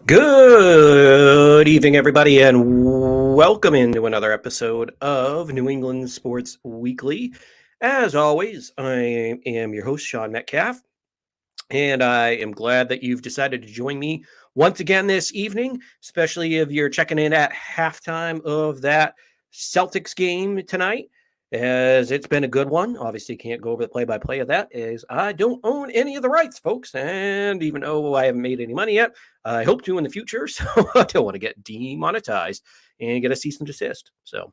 Good evening, everybody, and welcome into another episode of New England Sports Weekly. As always, I am your host, Sean Metcalf, and I am glad that you've decided to join me once again this evening, especially if you're checking in at halftime of that Celtics game tonight, as it's been a good one. Obviously, can't go over the play-by-play of that, as I don't own any of the rights, folks. And even though I haven't made any money yet, I hope to in the future. So I don't want to get demonetized and get a cease and desist. So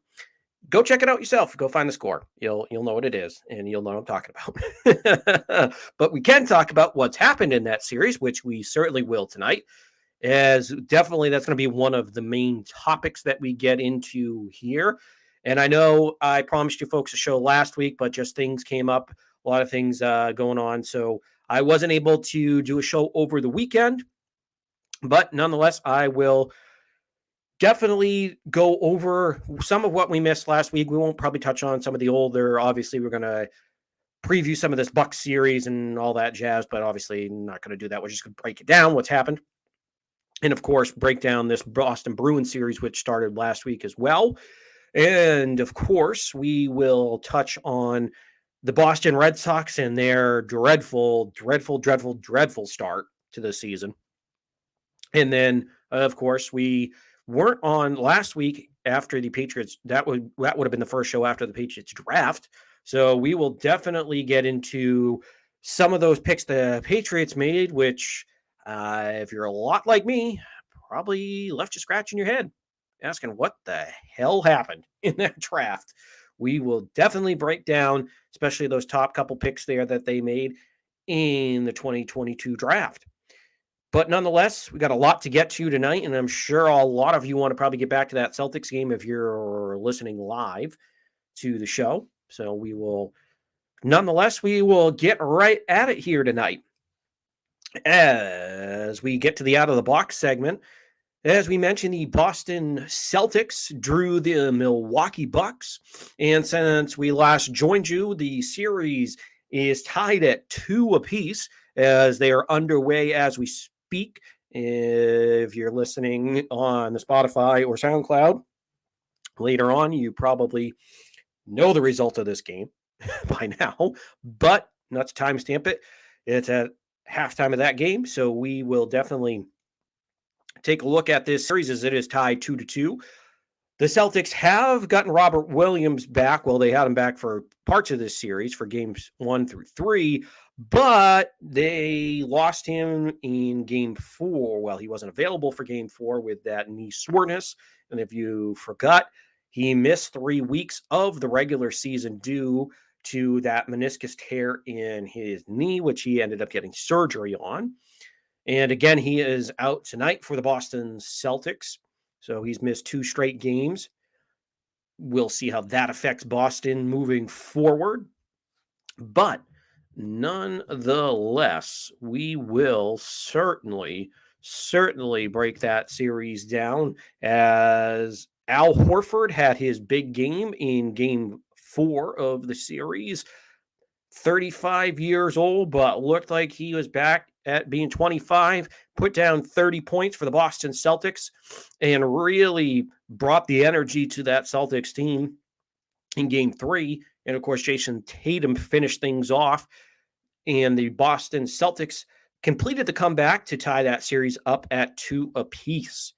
go check it out yourself. Go find the score. You'll know what it is, and you'll know what I'm talking about. But we can talk about what's happened in that series, which we certainly will tonight, as definitely that's going to be one of the main topics that we get into here. And I know I promised you folks a show last week, but just things came up, a lot of things going on. So I wasn't able to do a show over the weekend, but nonetheless, I will definitely go over some of what we missed last week. We won't probably touch on some of the older. Obviously, we're going to preview some of this Bucks series and all that jazz, but obviously not going to do that. We're just going to break it down, what's happened. And of course, break down this Boston Bruins series, which started last week as well. And of course, we will touch on the Boston Red Sox and their dreadful start to the season. And then, of course, we weren't on last week after the Patriots. That would have been the first show after the Patriots draft. So we will definitely get into some of those picks the Patriots made, which, if you're a lot like me, probably left you scratching your head, asking what the hell happened in that draft. We will definitely break down, especially those top couple picks there that they made in the 2022 draft. But nonetheless, we got a lot to get to tonight, and I'm sure a lot of you want to probably get back to that Celtics game if you're listening live to the show. So we will get right at it here tonight. As we get to the out of the box segment, as we mentioned, the Boston Celtics drew the Milwaukee Bucks. And since we last joined you, the series is tied at 2 apiece as they are underway as we speak. If you're listening on the Spotify or SoundCloud later on, you probably know the result of this game by now, but not to timestamp it. It's at halftime of that game, so we will definitely take a look at this series as it is tied 2-2. The Celtics have gotten Robert Williams back. Well, they had him back for parts of this series for games 1 through 3, but they lost him in game 4. Well, he wasn't available for game 4 with that knee soreness. And if you forgot, he missed 3 weeks of the regular season due to that meniscus tear in his knee, which he ended up getting surgery on. And again, he is out tonight for the Boston Celtics. So he's missed 2 straight games. We'll see how that affects Boston moving forward. But nonetheless, we will certainly break that series down, as Al Horford had his big game in game 4 of the series. 35 years old, but looked like he was back at being 25, put down 30 points for the Boston Celtics, and really brought the energy to that Celtics team in game 3. And of course, Jason Tatum finished things off, and the Boston Celtics completed the comeback to tie that series up at 2 apiece.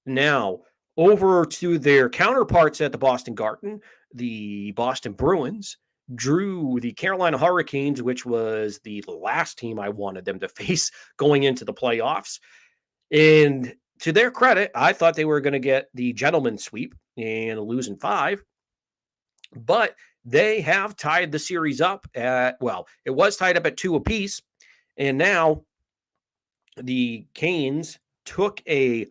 Now, over to their counterparts at the Boston Garden, the Boston Bruins drew the Carolina Hurricanes, which was the last team I wanted them to face going into the playoffs. And to their credit, I thought they were going to get the gentleman's sweep and lose in 5. But they have tied the series up at, well, it was tied up at 2 apiece. And now the Canes took a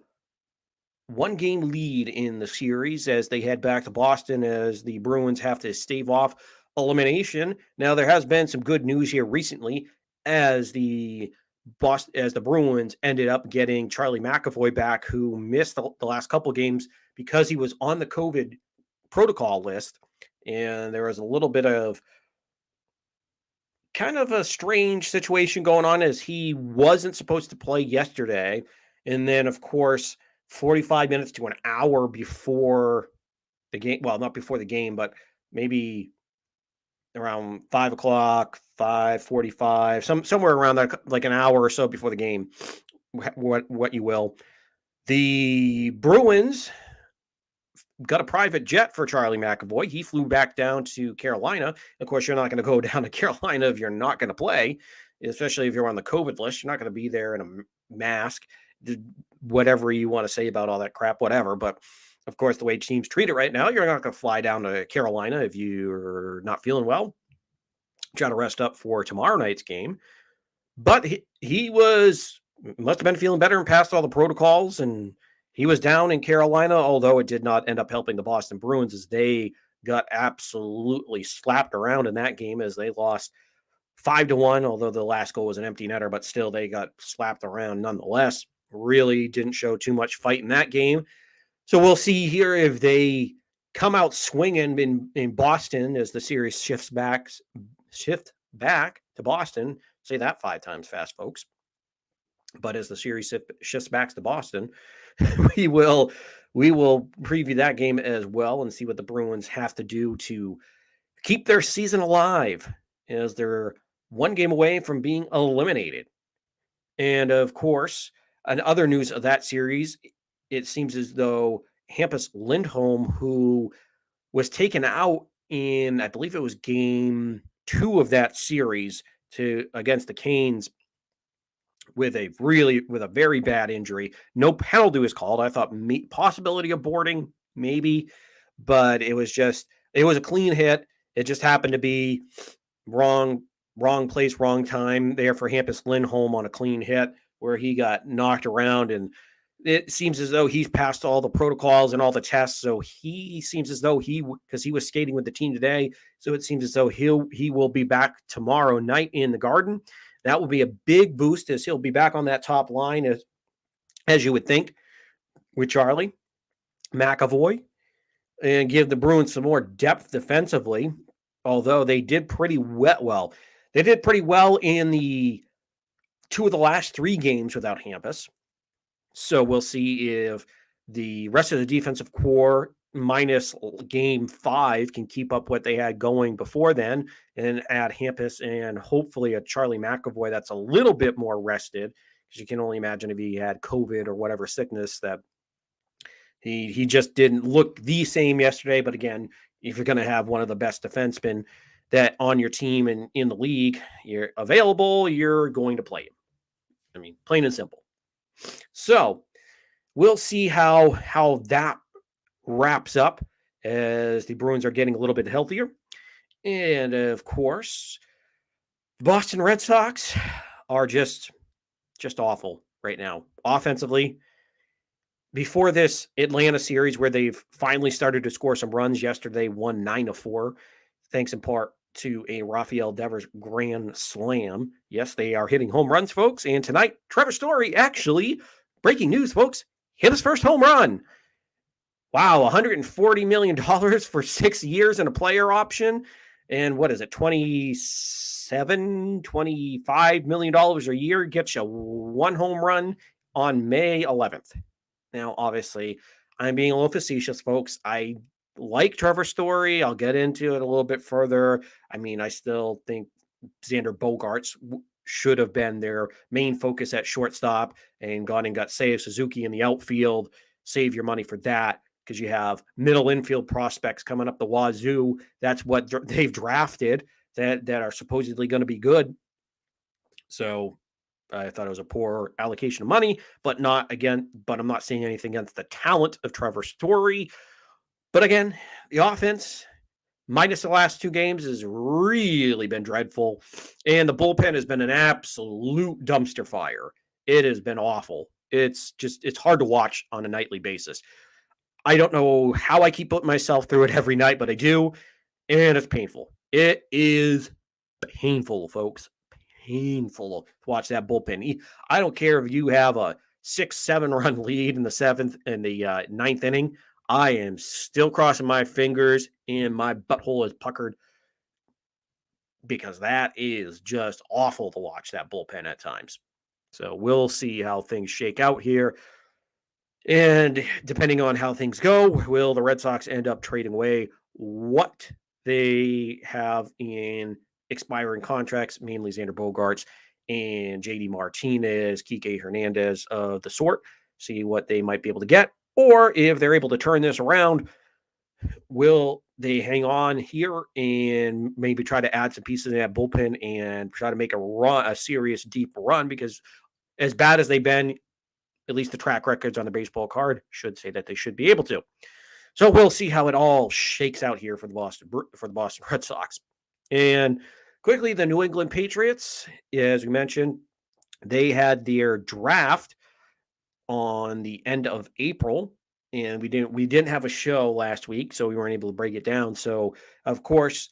1-game lead in the series as they head back to Boston, as the Bruins have to stave off elimination. Now, there has been some good news here recently, as the Bruins ended up getting Charlie McAvoy back, who missed the last couple games because he was on the COVID protocol list. And there was a little bit of kind of a strange situation going on, as he wasn't supposed to play yesterday. And then, of course, 45 minutes to an hour before the game. Well, not before the game, but maybe around 5 o'clock, 5:45, somewhere around that, like an hour or so before the game. What you will. The Bruins got a private jet for Charlie McAvoy. He flew back down to Carolina. Of course, you're not going to go down to Carolina if you're not going to play, especially if you're on the COVID list. You're not going to be there in a mask. Whatever you want to say about all that crap, whatever. But of course, the way teams treat it right now, you're not going to fly down to Carolina if you're not feeling well. Try to rest up for tomorrow night's game. But he must have been feeling better and passed all the protocols, and he was down in Carolina, although it did not end up helping the Boston Bruins as they got absolutely slapped around in that game as they lost 5-1, although the last goal was an empty netter, but still they got slapped around nonetheless. Really didn't show too much fight in that game. So we'll see here if they come out swinging in Boston as the series shifts back to Boston. Say that 5 times fast, folks. But as the series shifts back to Boston, we will preview that game as well and see what the Bruins have to do to keep their season alive as they're one game away from being eliminated. And of course, in other news of that series, it seems as though Hampus Lindholm, who was taken out in, I believe it was game 2 of that series against the Canes with a very bad injury. No penalty was called. I thought possibility of boarding, maybe, but it was a clean hit. It just happened to be wrong place, wrong time there for Hampus Lindholm on a clean hit where he got knocked around, and it seems as though he's passed all the protocols and all the tests. So he seems as though because he was skating with the team today, so it seems as though he will be back tomorrow night in the Garden. That will be a big boost as he'll be back on that top line as you would think with Charlie McAvoy, and give the Bruins some more depth defensively. Although they did pretty well. They did pretty well in the 2 of the last 3 games without Hampus. So we'll see if the rest of the defensive core minus game 5 can keep up what they had going before then and add Hampus and hopefully a Charlie McAvoy that's a little bit more rested, because you can only imagine if he had COVID or whatever sickness that he just didn't look the same yesterday. But again, if you're going to have one of the best defensemen that on your team and in the league, you're available, you're going to play him. I mean, plain and simple. So we'll see how that wraps up as the Bruins are getting a little bit healthier. And of course, the Boston Red Sox are just awful right now. Offensively, before this Atlanta series where they've finally started to score some runs yesterday, won 9-4, thanks in part to a Rafael Devers grand slam. Yes, they are hitting home runs, folks. And tonight, Trevor Story, actually, breaking news, folks, hit his first home run. Wow, $140 million for 6 years and a player option. And what is it, $25 million a year gets you 1 home run on May 11th. Now, obviously, I'm being a little facetious, folks. I like Trevor Story. I'll get into it a little bit further. I mean, I still think Xander Bogaerts should have been their main focus at shortstop and gone and got Seiya Suzuki in the outfield. Save your money for that because you have middle infield prospects coming up the wazoo. That's what they've drafted that are supposedly going to be good. So I thought it was a poor allocation of money, but I'm not saying anything against the talent of Trevor Story. But again, the offense, minus the last 2 games, has really been dreadful. And the bullpen has been an absolute dumpster fire. It has been awful. It's hard to watch on a nightly basis. I don't know how I keep putting myself through it every night, but I do. And it's painful. It is painful, folks. Painful to watch that bullpen. I don't care if you have a 6-7 run lead in the 7th and the 9th inning. I am still crossing my fingers and my butthole is puckered because that is just awful to watch, that bullpen at times. So we'll see how things shake out here. And depending on how things go, will the Red Sox end up trading away what they have in expiring contracts, mainly Xander Bogaerts and JD Martinez, Kike Hernandez of the sort, see what they might be able to get. Or if they're able to turn this around, will they hang on here and maybe try to add some pieces in that bullpen and try to make a serious deep run? Because as bad as they've been, at least the track records on the baseball card should say that they should be able to. So we'll see how it all shakes out here for the Boston Red Sox. And quickly, the New England Patriots, as we mentioned, they had their draft on the end of April, and we didn't have a show last week, so we weren't able to break it down. So of course,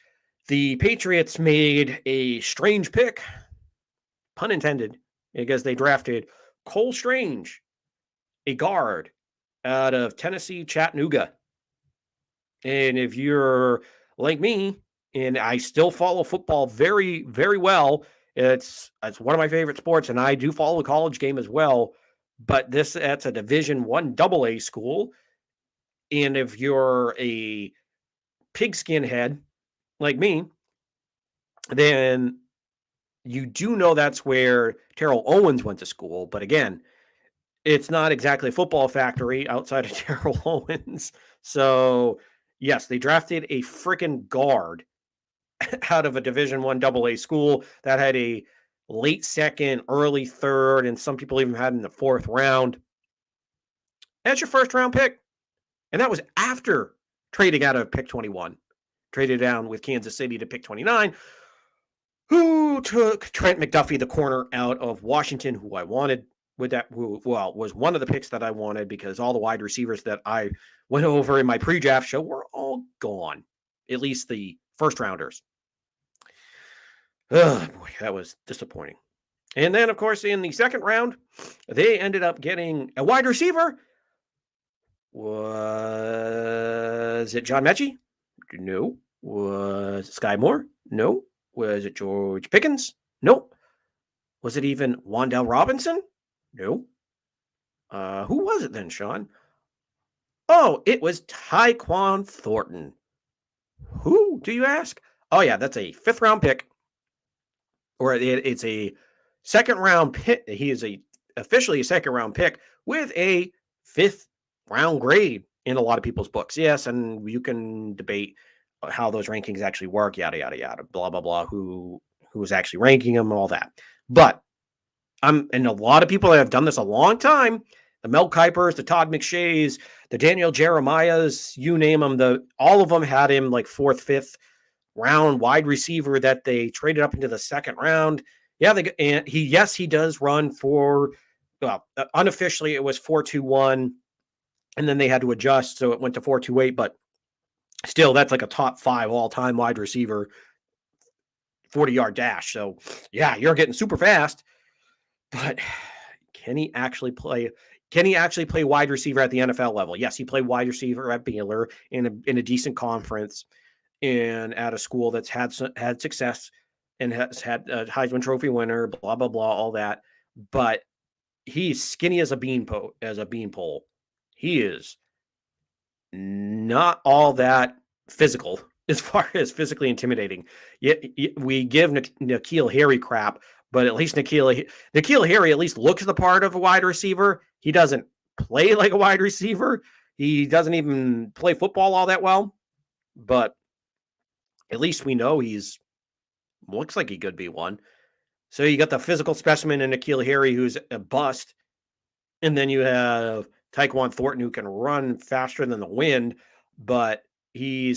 the Patriots made a strange pick, pun intended, because they drafted Cole Strange, a guard out of Tennessee, Chattanooga. And if you're like me, and I still follow football very, very well, it's one of my favorite sports, and I do follow the college game as well. But that's a Division I AA school, and if you're a pigskin head like me, then you do know that's where Terrell Owens went to school. But again, it's not exactly a football factory outside of Terrell Owens. So, yes, they drafted a freaking guard out of a Division I AA school that had a late second, early third, and some people even had in the fourth round. That's your first round pick. And that was after trading out of pick 21, traded down with Kansas City to pick 29, who took Trent McDuffie, the corner out of Washington, who I wanted. Was one of the picks that I wanted because all the wide receivers that I went over in my pre-draft show were all gone, at least the first rounders. Oh boy, that was disappointing. And then, of course, in the second round, they ended up getting a wide receiver. Was it John Mechie? No. Was it Sky Moore? No. Was it George Pickens? Nope. Was it even Wan'Dale Robinson? No. Who was it then, Sean? Oh, it was Tyquan Thornton. Who, do you ask? Oh, yeah, that's a fifth-round pick. Or it's a second-round pick. He is officially a second-round pick with a fifth-round grade in a lot of people's books. Yes, and you can debate how those rankings actually work, yada, yada, yada, blah, blah, blah, who's actually ranking them, all that. But and a lot of people that have done this a long time, the Mel Kipers, the Todd McShays, the Daniel Jeremiahs, you name them, all of them had him like fourth, fifth round wide receiver that they traded up into the second round. Yeah, he does run for, well, unofficially it was 4.21, and then they had to adjust, so it went to 4.28, but still, that's like a top 5 all-time wide receiver, 40-yard dash. So, yeah, you're getting super fast. But can he actually play? Can he actually play wide receiver at the NFL level? Yes, he played wide receiver at Baylor in a decent conference and at a school that's had success and has had a Heisman Trophy winner, blah blah blah, all that. But he's skinny as a beanpole. He is not all that physical as far as physically intimidating. Yet we give N'Keal Harry crap, but at least N'Keal Harry at least looks the part of a wide receiver. He doesn't play like a wide receiver. He doesn't even play football all that well, but at least we know looks like he could be one. So you got the physical specimen in N'Keal Harry, who's a bust, and then you have Tyquan Thornton, who can run faster than the wind, but I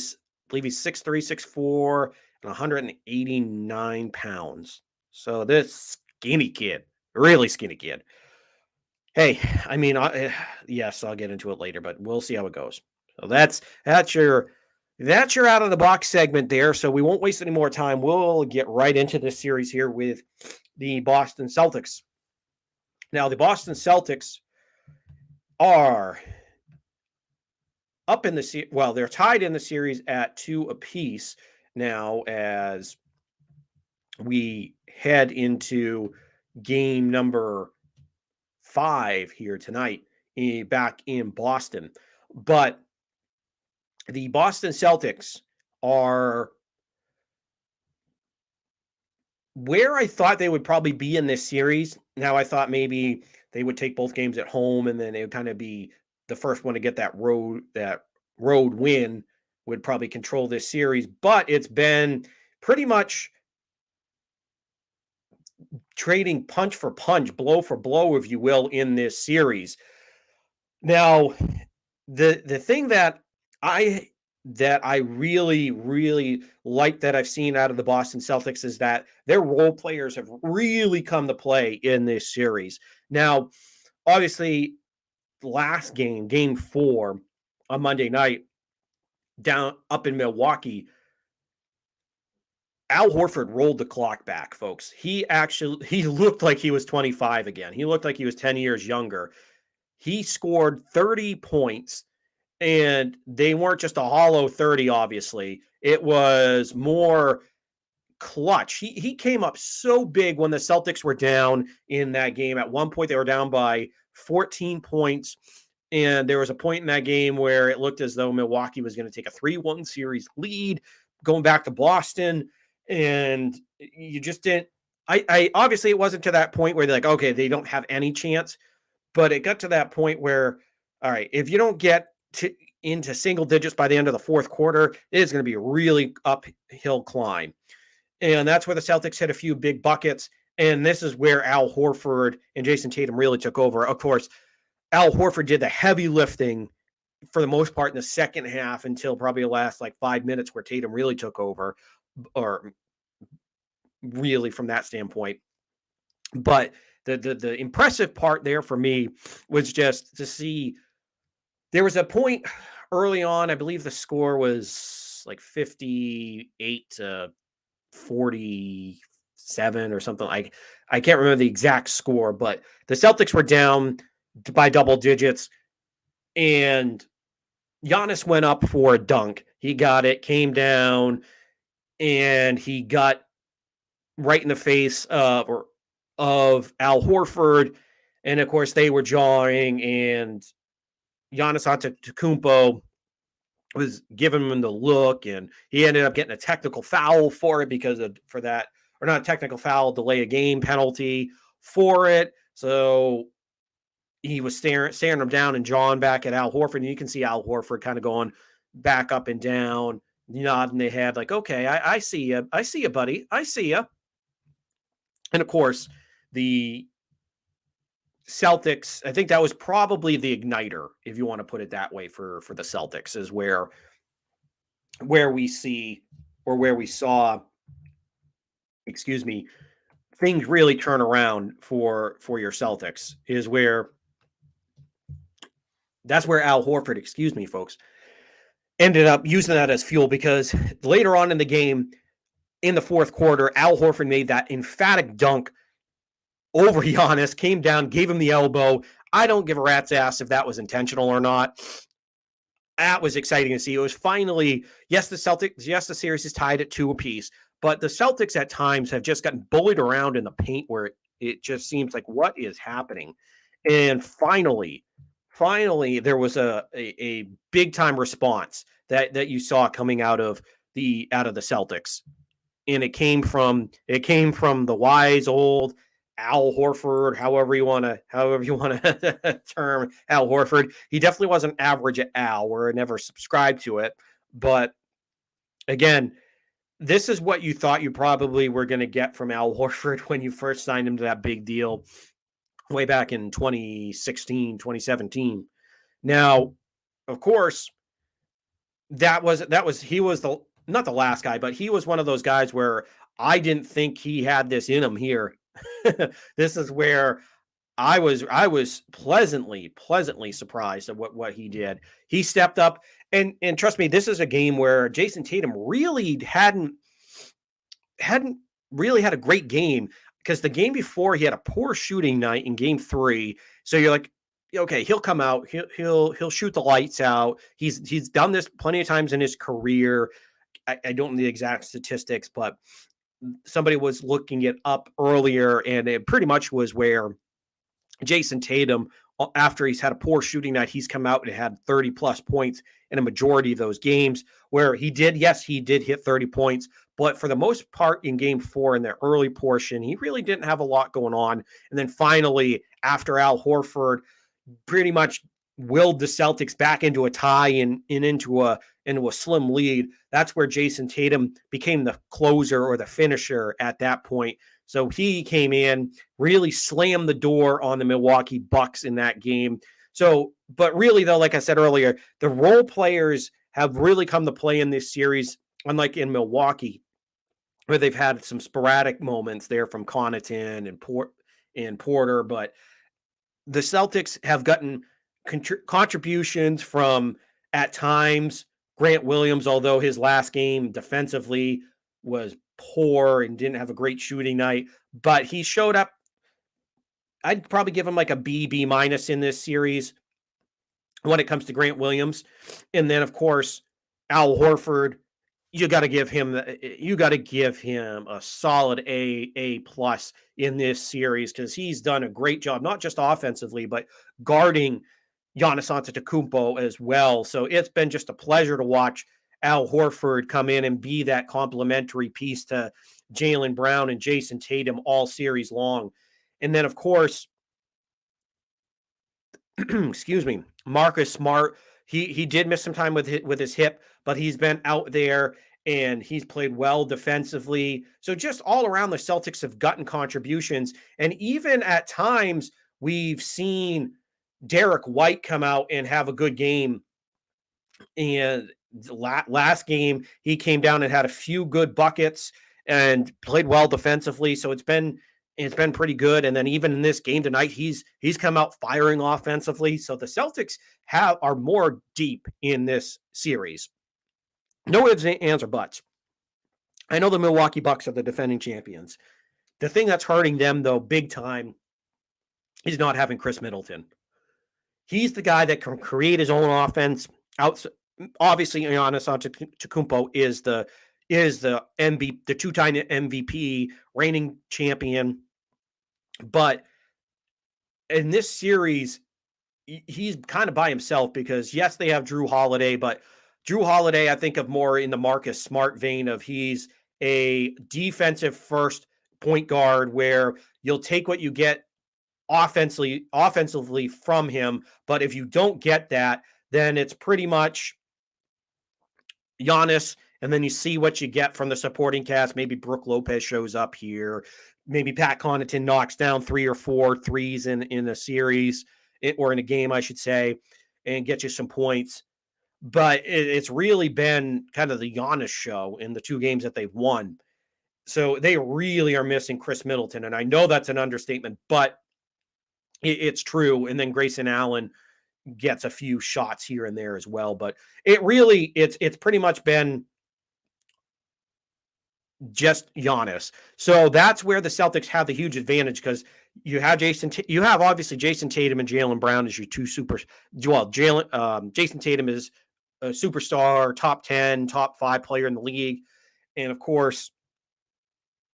believe he's 6'3", 6'4", and 189 pounds. So this skinny kid, really skinny kid. Hey, I mean, yes, I'll get into it later, but we'll see how it goes. So that's your out of the box segment there. So we won't waste any more time. We'll get right into this series here with the Boston Celtics. Now, the Boston Celtics are up in the they're tied in the series at 2 apiece now as we head into game number 5 here tonight back in Boston. But the Boston Celtics are where I thought they would probably be in this series. Now, I thought maybe they would take both games at home and then they would kind of be the first one to get that road win, would probably control this series. But it's been pretty much trading punch for punch, blow for blow, if you will, in this series. Now, the thing that I really like that I've seen out of the Boston Celtics is that their role players have really come to play in this series. Now, obviously, last game 4 on Monday night, down up in Milwaukee, Al Horford rolled the clock back, folks. He looked like he was 25 again. He looked like he was 10 years younger. He scored 30 points, and they weren't just a hollow 30, obviously. It was more clutch. He came up so big when the Celtics were down in that game. At one point, they were down by 14 points, and there was a point in that game where it looked as though Milwaukee was going to take a 3-1 series lead going back to Boston, and you just didn't. I obviously it wasn't to that point where they're like, okay, they don't have any chance, but it got to that point where, all right, if you don't get into single digits by the end of the fourth quarter, it is going to be a really uphill climb. And that's where the Celtics hit a few big buckets. And this is where Al Horford and Jason Tatum really took over. Of course, Al Horford did the heavy lifting for the most part in the second half until probably the last 5 minutes where Tatum really took over, or really from that standpoint. But the impressive part there for me was just to see there was a point early on, I believe the score was 58 to 47 or something. I can't remember the exact score, but the Celtics were down by double digits, and Giannis went up for a dunk. He got it, came down, and he got right in the face of Al Horford. And of course, they were jawing, and Giannis Antetokounmpo was giving him the look, and he ended up getting a technical foul for it or not a technical foul, delay a game penalty for it. So he was staring him down and jawing back at Al Horford, and you can see Al Horford kind of going back up and down, nodding their head like, okay, I see you. I see you, buddy. I see you. And of course, the Celtics, I think that was probably the igniter, if you want to put it that way, for the Celtics, is where we saw, things really turn around for your Celtics, is where that's where Al Horford, folks, ended up using that as fuel, because later on in the game, in the fourth quarter, Al Horford made that emphatic dunk over Giannis, came down, gave him the elbow. I don't give a rat's ass if that was intentional or not. That was exciting to see. It was finally, the series is tied at 2 apiece, but the Celtics at times have just gotten bullied around in the paint where it just seems like, what is happening? And finally, there was a big time response that you saw coming out of the Celtics. And it came from the wise old Al Horford, however you want to term Al Horford. He definitely wasn't average at Al, or never subscribed to it. But again, this is what you thought you probably were going to get from Al Horford when you first signed him to that big deal way back in 2016, 2017. Now, of course, he was not the last guy, but he was one of those guys where I didn't think he had this in him here. This is where I was pleasantly surprised at what he did. He stepped up, and trust me, this is a game where Jason Tatum really hadn't really had a great game, because the game before he had a poor shooting night in game 3. So you're like, okay, he'll come out, he'll shoot the lights out. He's done this plenty of times in his career. I don't know the exact statistics, but somebody was looking it up earlier, and it pretty much was where Jason Tatum, after he's had a poor shooting night, he's come out and had 30 plus points in a majority of those games where he did hit 30 points, but for the most part in game 4 in the early portion, he really didn't have a lot going on. And then finally, after Al Horford pretty much willed the Celtics back into a tie and into a slim lead, that's where Jason Tatum became the closer or the finisher at that point. So he came in, really slammed the door on the Milwaukee Bucks in that game. So, but really though, like I said earlier, the role players have really come to play in this series, unlike in Milwaukee, where they've had some sporadic moments there from Connaughton and Porter, but the Celtics have gotten contributions from, at times, Grant Williams, although his last game defensively was poor and didn't have a great shooting night, but he showed up. I'd probably give him like a B minus in this series when it comes to Grant Williams. And then, of course, Al Horford, you got to give him a solid A plus in this series, because he's done a great job, not just offensively, but guarding Giannis Antetokounmpo as well. So it's been just a pleasure to watch Al Horford come in and be that complementary piece to Jaylen Brown and Jason Tatum all series long. And then, of course, excuse me, Marcus Smart, he did miss some time with his hip, but he's been out there and he's played well defensively. So just all around, the Celtics have gotten contributions. And even at times, we've seen Derek White come out and have a good game. And last game, he came down and had a few good buckets and played well defensively. So it's been pretty good. And then even in this game tonight, he's come out firing offensively. So the Celtics are more deep in this series. No ifs, ands, or buts. I know the Milwaukee Bucks are the defending champions. The thing that's hurting them, though, big time, is not having Chris Middleton. He's the guy that can create his own offense. Obviously, Giannis Antetokounmpo is the MVP, the two-time MVP, reigning champion. But in this series, he's kind of by himself, because yes, they have Drew Holiday, but Drew Holiday, I think of more in the Marcus Smart vein of he's a defensive first point guard where you'll take what you get offensively from him. But if you don't get that, then it's pretty much Giannis, and then you see what you get from the supporting cast. Maybe Brook Lopez shows up here. Maybe Pat Connaughton knocks down 3 or 4 threes in a series, or in a game, I should say, and get you some points. But it's really been kind of the Giannis show in the 2 games that they've won. So they really are missing Chris Middleton. And I know that's an understatement, but it's true. And then Grayson Allen gets a few shots here and there as well. But it's pretty much been just Giannis. So that's where the Celtics have the huge advantage, because you have obviously Jason Tatum and Jaylen Brown as your two Jason Tatum is a superstar, top 10, top 5 player in the league. And of course,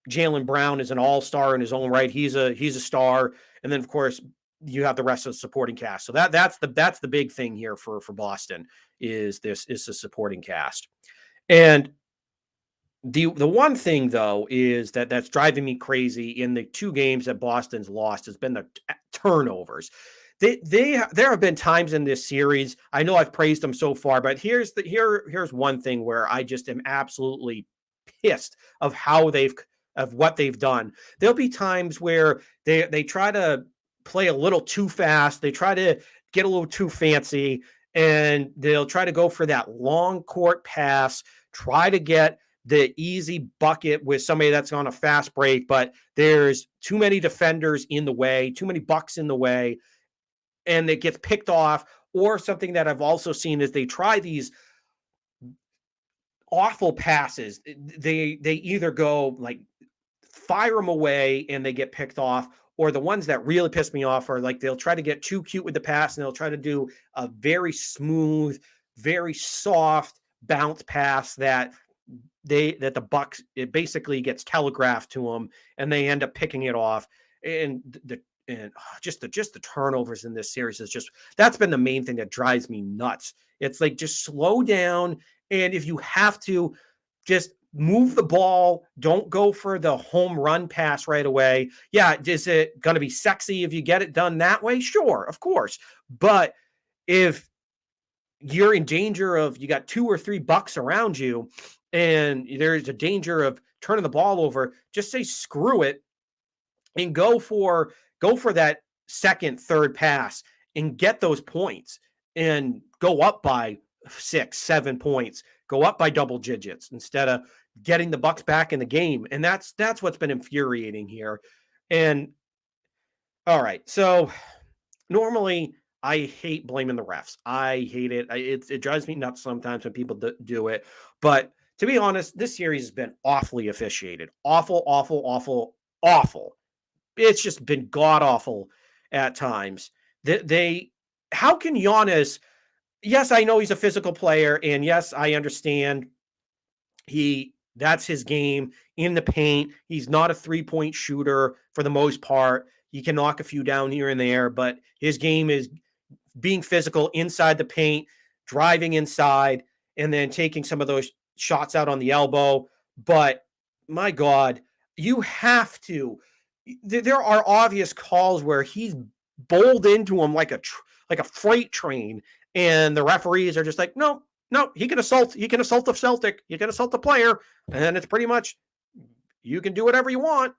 Jaylen Brown is an all-star in his own right. He's a star. And then of course, you have the rest of the supporting cast. So that's the big thing here for Boston is the supporting cast. And the one thing though is that's driving me crazy in the 2 games that Boston's lost has been the turnovers. There have been times in this series, I know I've praised them so far, but here's one thing where I just am absolutely pissed of what they've done. There'll be times where they try to play a little too fast, they try to get a little too fancy, and they'll try to go for that long court pass, try to get the easy bucket with somebody that's on a fast break, but there's too many defenders in the way, too many Bucks in the way, and it gets picked off. Or something that I've also seen is they try these awful passes. They either go like fire them away and they get picked off, or the ones that really piss me off are like they'll try to get too cute with the pass and they'll try to do a very smooth, very soft bounce pass that the Bucks, it basically gets telegraphed to them and they end up picking it off. And just the turnovers in this series is just, that's been the main thing that drives me nuts. It's like, just slow down. And if you have to, just move the ball. Don't go for the home run pass right away. Yeah, is it going to be sexy if you get it done that way? Sure, of course. But if you're in danger of, you got 2 or 3 Bucks around you and there's a danger of turning the ball over, just say screw it and go for that second, third pass and get those points and go up by 6, 7 points, go up by double digits instead of getting the Bucks back in the game. And that's what's been infuriating here. And all right, so normally I hate blaming the refs. I hate it. It drives me nuts sometimes when people do it. But to be honest, this series has been awfully officiated. Awful, awful, awful, awful. It's just been god awful at times. How can Giannis? Yes, I know he's a physical player, and yes, I understand that's his game in the paint. He's not a 3-point shooter for the most part. He can knock a few down here and there, but his game is being physical inside the paint, driving inside, and then taking some of those shots out on the elbow. But my God, you have to. There are obvious calls where he's bowled into him like a freight train, and the referees are just like, no, he can assault the Celtic, you can assault the player, and it's pretty much, you can do whatever you want.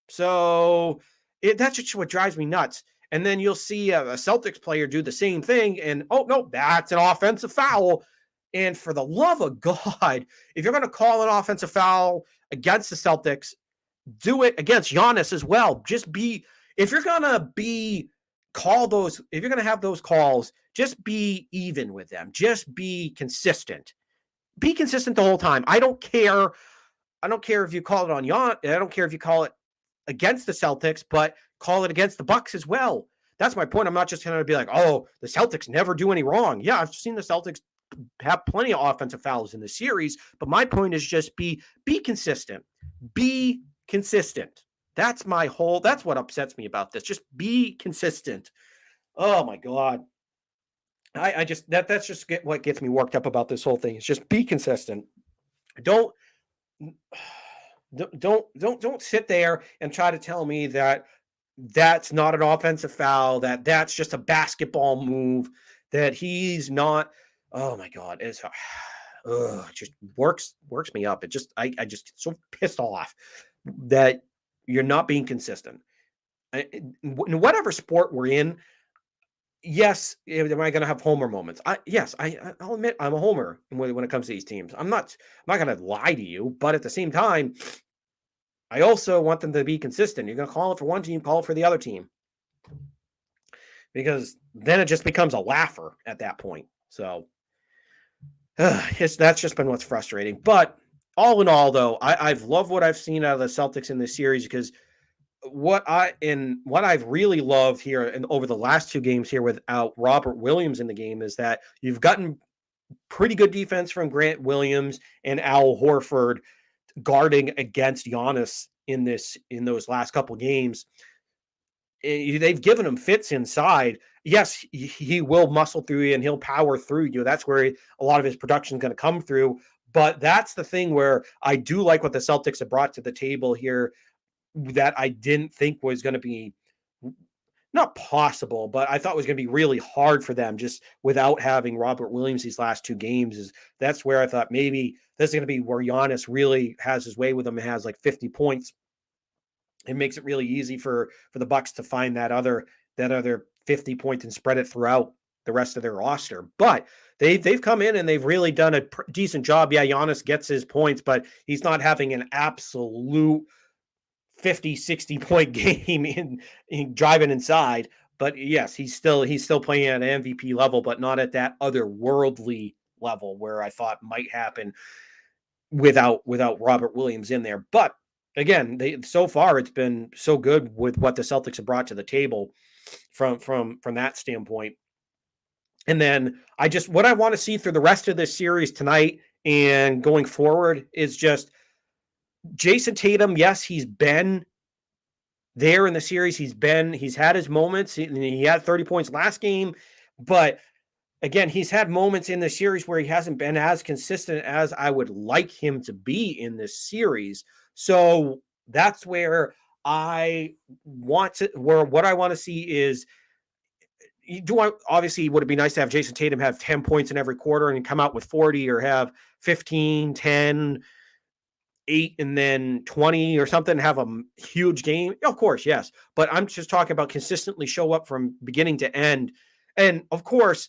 So that's just what drives me nuts. And then you'll see a Celtics player do the same thing, and oh no, that's an offensive foul. And for the love of God, if you're going to call an offensive foul against the Celtics, do it against Giannis as well. If you're going to have those calls, just be even with them. Just be consistent. Be consistent the whole time. I don't care if you call it on Giannis. I don't care if you call it against the Celtics, but call it against the Bucks as well. That's my point. I'm not just going to be like, oh, the Celtics never do any wrong. Yeah, I've seen the Celtics have plenty of offensive fouls in the series, but my point is just be consistent. Be consistent. That's what upsets me about this. Just be consistent. Oh my God. I just, that's just what gets me worked up about this whole thing. It's just be consistent. Don't sit there and try to tell me that that's not an offensive foul, that's just a basketball move, that he's not. Oh my God, it just works me up. I just get so pissed off that you're not being consistent. In whatever sport we're in, yes, am I going to have homer moments? I'll admit I'm a homer when it comes to these teams. I'm not going to lie to you, but at the same time, I also want them to be consistent. You're going to call it for one team, call it for the other team, because then it just becomes a laugher at that point. So that's just been what's frustrating. But all in all, though, I've loved what I've seen out of the Celtics in this series, because what I've really loved here and over the last 2 games here without Robert Williams in the game is that you've gotten pretty good defense from Grant Williams and Al Horford guarding against Giannis in those last couple games. They've given him fits inside. Yes, he will muscle through you and he'll power through you. That's where a lot of his production is going to come through. But that's the thing where I do like what the Celtics have brought to the table here, that I didn't think was going to be not possible, but I thought was going to be really hard for them just without having Robert Williams these last 2 games. That's where I thought maybe this is going to be where Giannis really has his way with them and has like 50 points. It makes it really easy for the Bucks to find that other 50 points and spread it throughout the rest of their roster. But they've come in and they've really done a decent job. Yeah, Giannis gets his points, but he's not having an absolute 50, 60 point game in driving inside. But yes, he's still playing at an MVP level, but not at that otherworldly level where I thought might happen without Robert Williams in there. But again, so far it's been so good with what the Celtics have brought to the table from that standpoint. And then what I want to see through the rest of this series tonight and going forward is just Jason Tatum. Yes, he's been there in the series. He's had his moments. He had 30 points last game, but again, he's had moments in the series where he hasn't been as consistent as I would like him to be in this series. So that's where what I want to see is, obviously would it be nice to have Jason Tatum have 10 points in every quarter and come out with 40, or have 15, 10, 8, and then 20 or something, have a huge game? Of course, yes. But I'm just talking about consistently show up from beginning to end. And of course,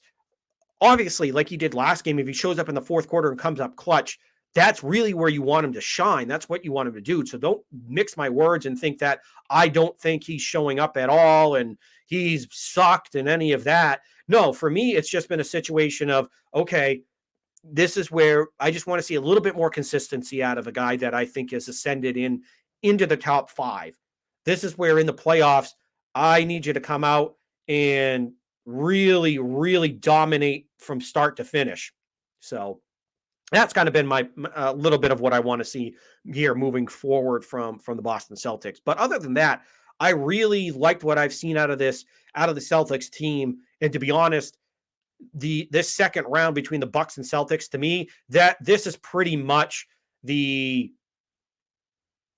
obviously, like he did last game, if he shows up in the fourth quarter and comes up clutch, that's really where you want him to shine. That's what you want him to do. So don't mix my words and think that I don't think he's showing up at all and he's sucked and any of that. No, for me, it's just been a situation of, okay, this is where I just want to see a little bit more consistency out of a guy that I think has ascended into the top 5. This is where in the playoffs, I need you to come out and really, really dominate from start to finish. So that's kind of been my little bit of what I want to see here moving forward from the Boston Celtics. But other than that, I really liked what I've seen out of the Celtics team. And to be honest, this second round between the Bucks and Celtics, to me, that this is pretty much the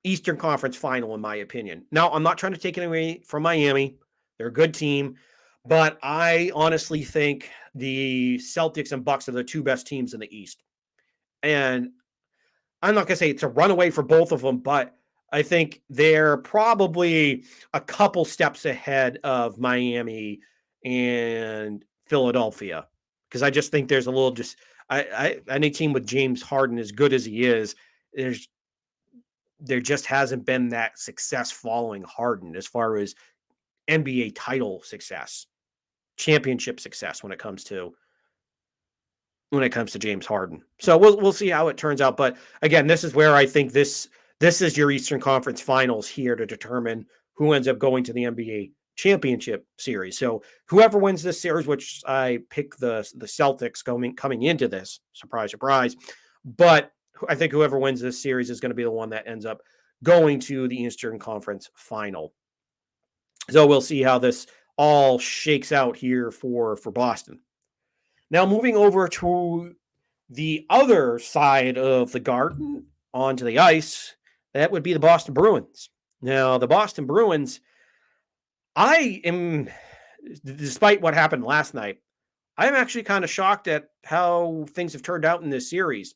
Eastern Conference final, in my opinion. Now, I'm not trying to take it away from Miami. They're a good team. But I honestly think the Celtics and Bucks are the 2 best teams in the East. And I'm not going to say it's a runaway for both of them, but I think they're probably a couple steps ahead of Miami and Philadelphia. Because I just think there's a little any team with James Harden, as good as he is, there just hasn't been that success following Harden as far as NBA title success, championship success when it comes to James Harden. So we'll see how it turns out. But again, this is where I think this is your Eastern Conference Finals here to determine who ends up going to the NBA championship series. So whoever wins this series, which I pick the Celtics coming into this, surprise, surprise. But I think whoever wins this series is going to be the one that ends up going to the Eastern Conference Final. So we'll see how this all shakes out here for Boston. Now, moving over to the other side of the garden, onto the ice, that would be the Boston Bruins. Now, the Boston Bruins, despite what happened last night, I'm actually kind of shocked at how things have turned out in this series.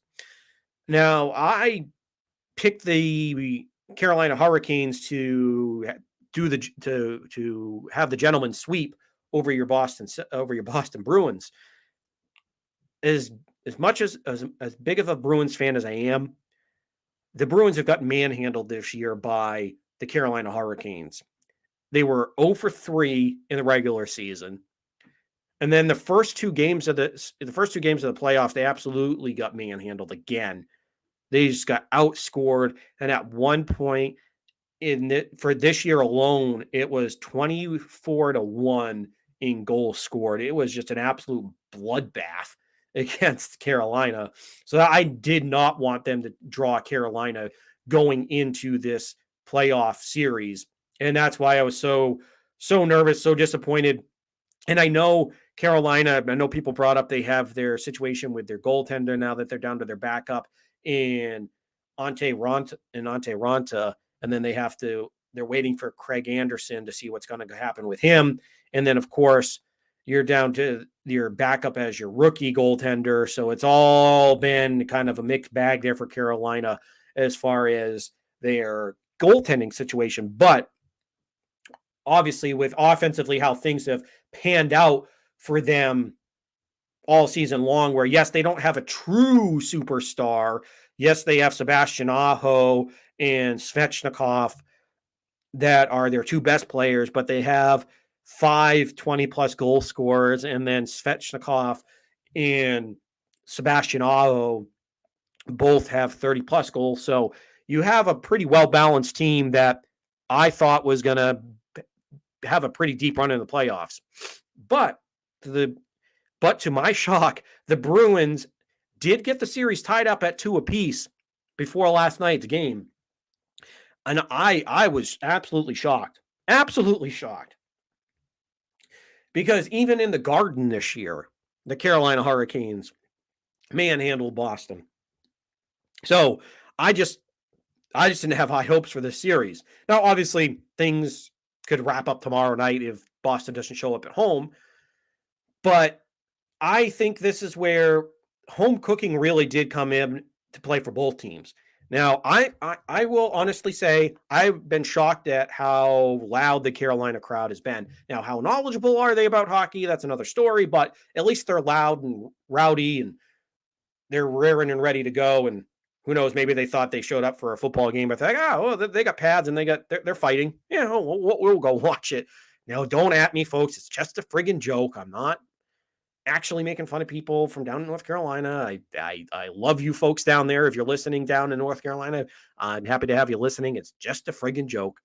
Now, I picked the Carolina Hurricanes to have the gentleman's sweep over your Boston Bruins. As much as big of a Bruins fan as I am, the Bruins have gotten manhandled this year by the Carolina Hurricanes. They were 0 for 3 in the regular season. And then the first two games of the playoffs, they absolutely got manhandled again. They just got outscored. And at one point for this year alone, it was 24-1 in goals scored. It was just an absolute bloodbath against Carolina. So I did not want them to draw Carolina going into this playoff series. And that's why I was so nervous, so disappointed. And I know Carolina, I know people brought up they have their situation with their goaltender now that they're down to their backup in Ante Ranta. And then they're waiting for Craig Anderson to see what's going to happen with him. And then, of course, you're down to your backup as your rookie goaltender. So it's all been kind of a mixed bag there for Carolina as far as their goaltending situation. But obviously, with offensively how things have panned out for them all season long, where, yes, they don't have a true superstar. Yes, they have Sebastian Aho and Svechnikov that are their 2 best players, but they have 5 20-plus goal scorers, and then Svechnikov and Sebastian Aho both have 30-plus goals. So you have a pretty well-balanced team that I thought was going to have a pretty deep run in the playoffs. But to my shock, the Bruins did get the series tied up at 2 apiece before last night's game. And I was absolutely shocked. Absolutely shocked. Because even in the Garden this year, the Carolina Hurricanes manhandled Boston. So I just didn't have high hopes for this series. Now, obviously, things could wrap up tomorrow night if Boston doesn't show up at home. But I think this is where home cooking really did come in to play for both teams. Now, I will honestly say I've been shocked at how loud the Carolina crowd has been. Now, how knowledgeable are they about hockey? That's another story, but at least they're loud and rowdy and they're raring and ready to go. And who knows, maybe they thought they showed up for a football game, but they're like, oh, well, they got pads and they're fighting. Yeah, we'll go watch it. Now, don't at me, folks. It's just a friggin' joke. I'm not actually making fun of people from down in North Carolina. I love you folks down there. If you're listening down in North Carolina, I'm happy to have you listening. It's just a friggin' joke.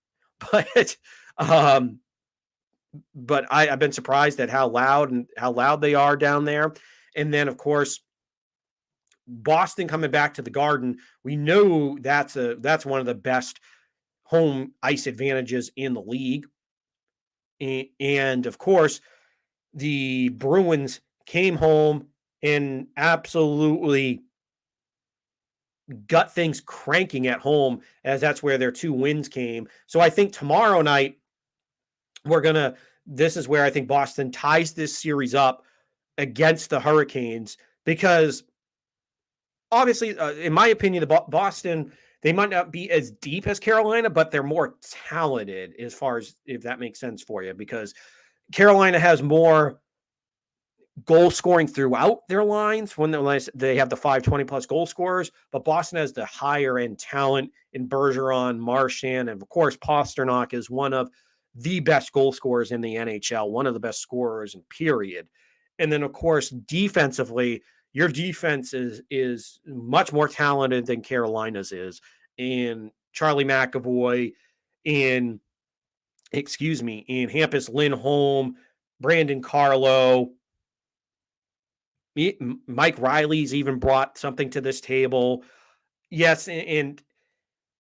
Um, but I've been surprised at how loud they are down there. And then, of course, Boston coming back to the Garden. We know that's one of the best home ice advantages in the league. And of course, the Bruins came home and absolutely got things cranking at home, as that's where their 2 wins came. So I think tomorrow night this is where I think Boston ties this series up against the Hurricanes, because obviously, in my opinion, the Boston, they might not be as deep as Carolina, but they're more talented, as far as, if that makes sense for you, because Carolina has more goal scoring throughout their lines when they have the 520 plus goal scorers, but Boston has the higher end talent in Bergeron, Marchand, and of course Pastrnak is one of the best goal scorers in the NHL, one of the best scorers in period. And then of course defensively, your defense is much more talented than Carolina's is. In Charlie McAvoy, in Hampus Lindholm, Brandon Carlo, Mike Riley's even brought something to this table. Yes, and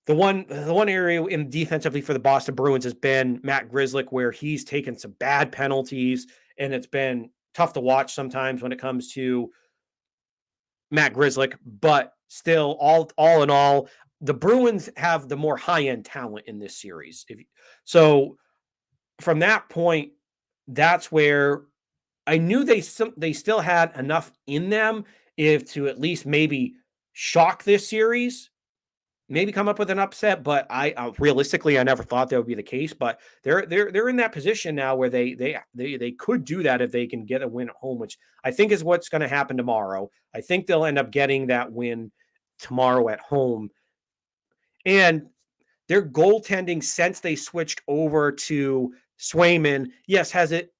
the one area in defensively for the Boston Bruins has been Matt Grzelcyk, where he's taken some bad penalties, and it's been tough to watch sometimes when it comes to Matt Grzelcyk. But still, all in all, the Bruins have the more high end talent in this series. So from that point, that's where I knew they still had enough in them if to at least maybe shock this series, maybe come up with an upset. But I realistically, I never thought that would be the case. But they're in that position now where they could do that if they can get a win at home, which I think is what's going to happen tomorrow. I think they'll end up getting that win tomorrow at home. And their goaltending since they switched over to Swayman, yes, has it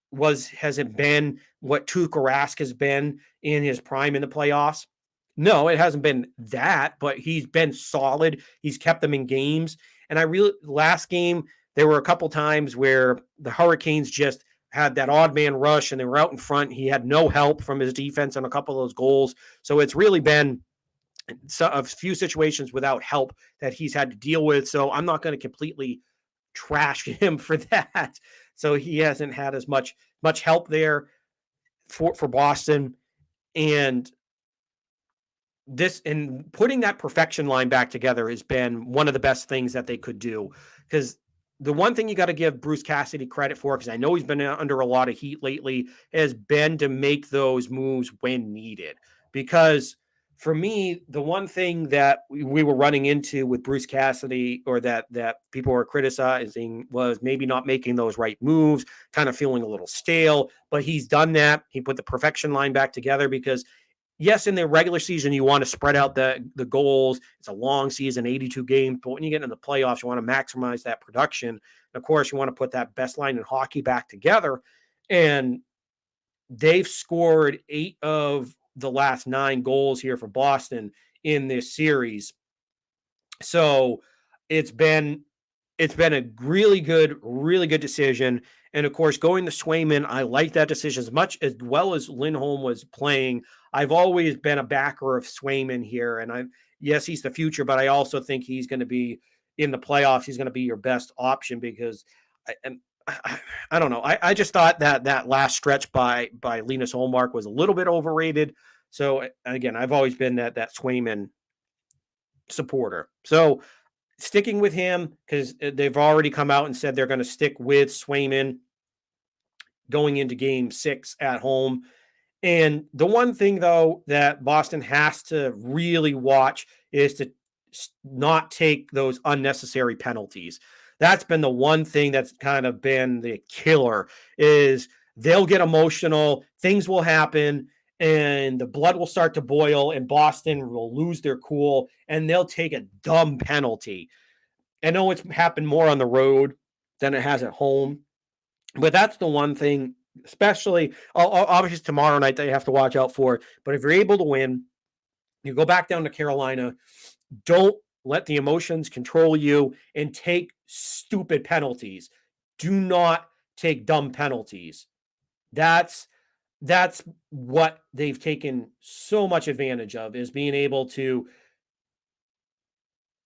been what Tuukka Rask has been in his prime in the playoffs? No, it hasn't been that, but he's been solid. He's kept them in games. And last game, there were a couple times where the Hurricanes just had that odd man rush and they were out in front. He had no help from his defense on a couple of those goals. So it's really been a few situations without help that he's had to deal with. So I'm not going to completely trash him for that. So he hasn't had as much help there for Boston. And putting that perfection line back together has been one of the best things that they could do. Because the one thing you got to give Bruce Cassidy credit for, because I know he's been under a lot of heat lately, has been to make those moves when needed. Because for me, the one thing that we were running into with Bruce Cassidy, or that people were criticizing, was maybe not making those right moves, kind of feeling a little stale. But he's done that. He put the perfection line back together, because yes, in the regular season, you want to spread out the goals. It's a long season, 82 games. But when you get into the playoffs, you want to maximize that production. And of course, you want to put that best line in hockey back together. And they've scored 8 of the last 9 goals here for Boston in this series. So it's been a really good decision. And of course, going to Swayman, I like that decision as well as Lindholm was playing. I've always been a backer of Swayman here. And yes, he's the future, but I also think he's going to be in the playoffs. He's going to be your best option because I don't know. I just thought that last stretch by Linus Olmark was a little bit overrated. So again, I've always been that Swayman supporter. So sticking with him because they've already come out and said they're going to stick with Swayman going into game 6 at home. And the one thing, though, that Boston has to really watch is to not take those unnecessary penalties. That's been the one thing that's kind of been the killer is they'll get emotional, things will happen, and the blood will start to boil, and Boston will lose their cool, and they'll take a dumb penalty. I know it's happened more on the road than it has at home, but that's the one thing, especially obviously tomorrow night that you have to watch out for. But if you're able to win, you go back down to Carolina. Don't let the emotions control you and take stupid penalties. Do not take dumb penalties. That's what they've taken so much advantage of is being able to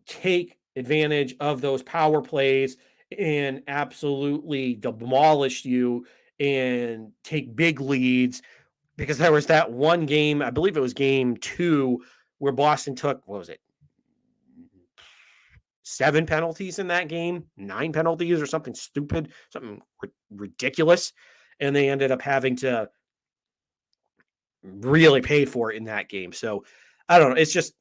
take advantage of those power plays and absolutely demolish you and take big leads because there was that one game, I believe it was game 2, where Boston took, what was it, 7 penalties in that game, 9 penalties or something stupid, something ridiculous. And they ended up having to really pay for it in that game. So I don't know. It's just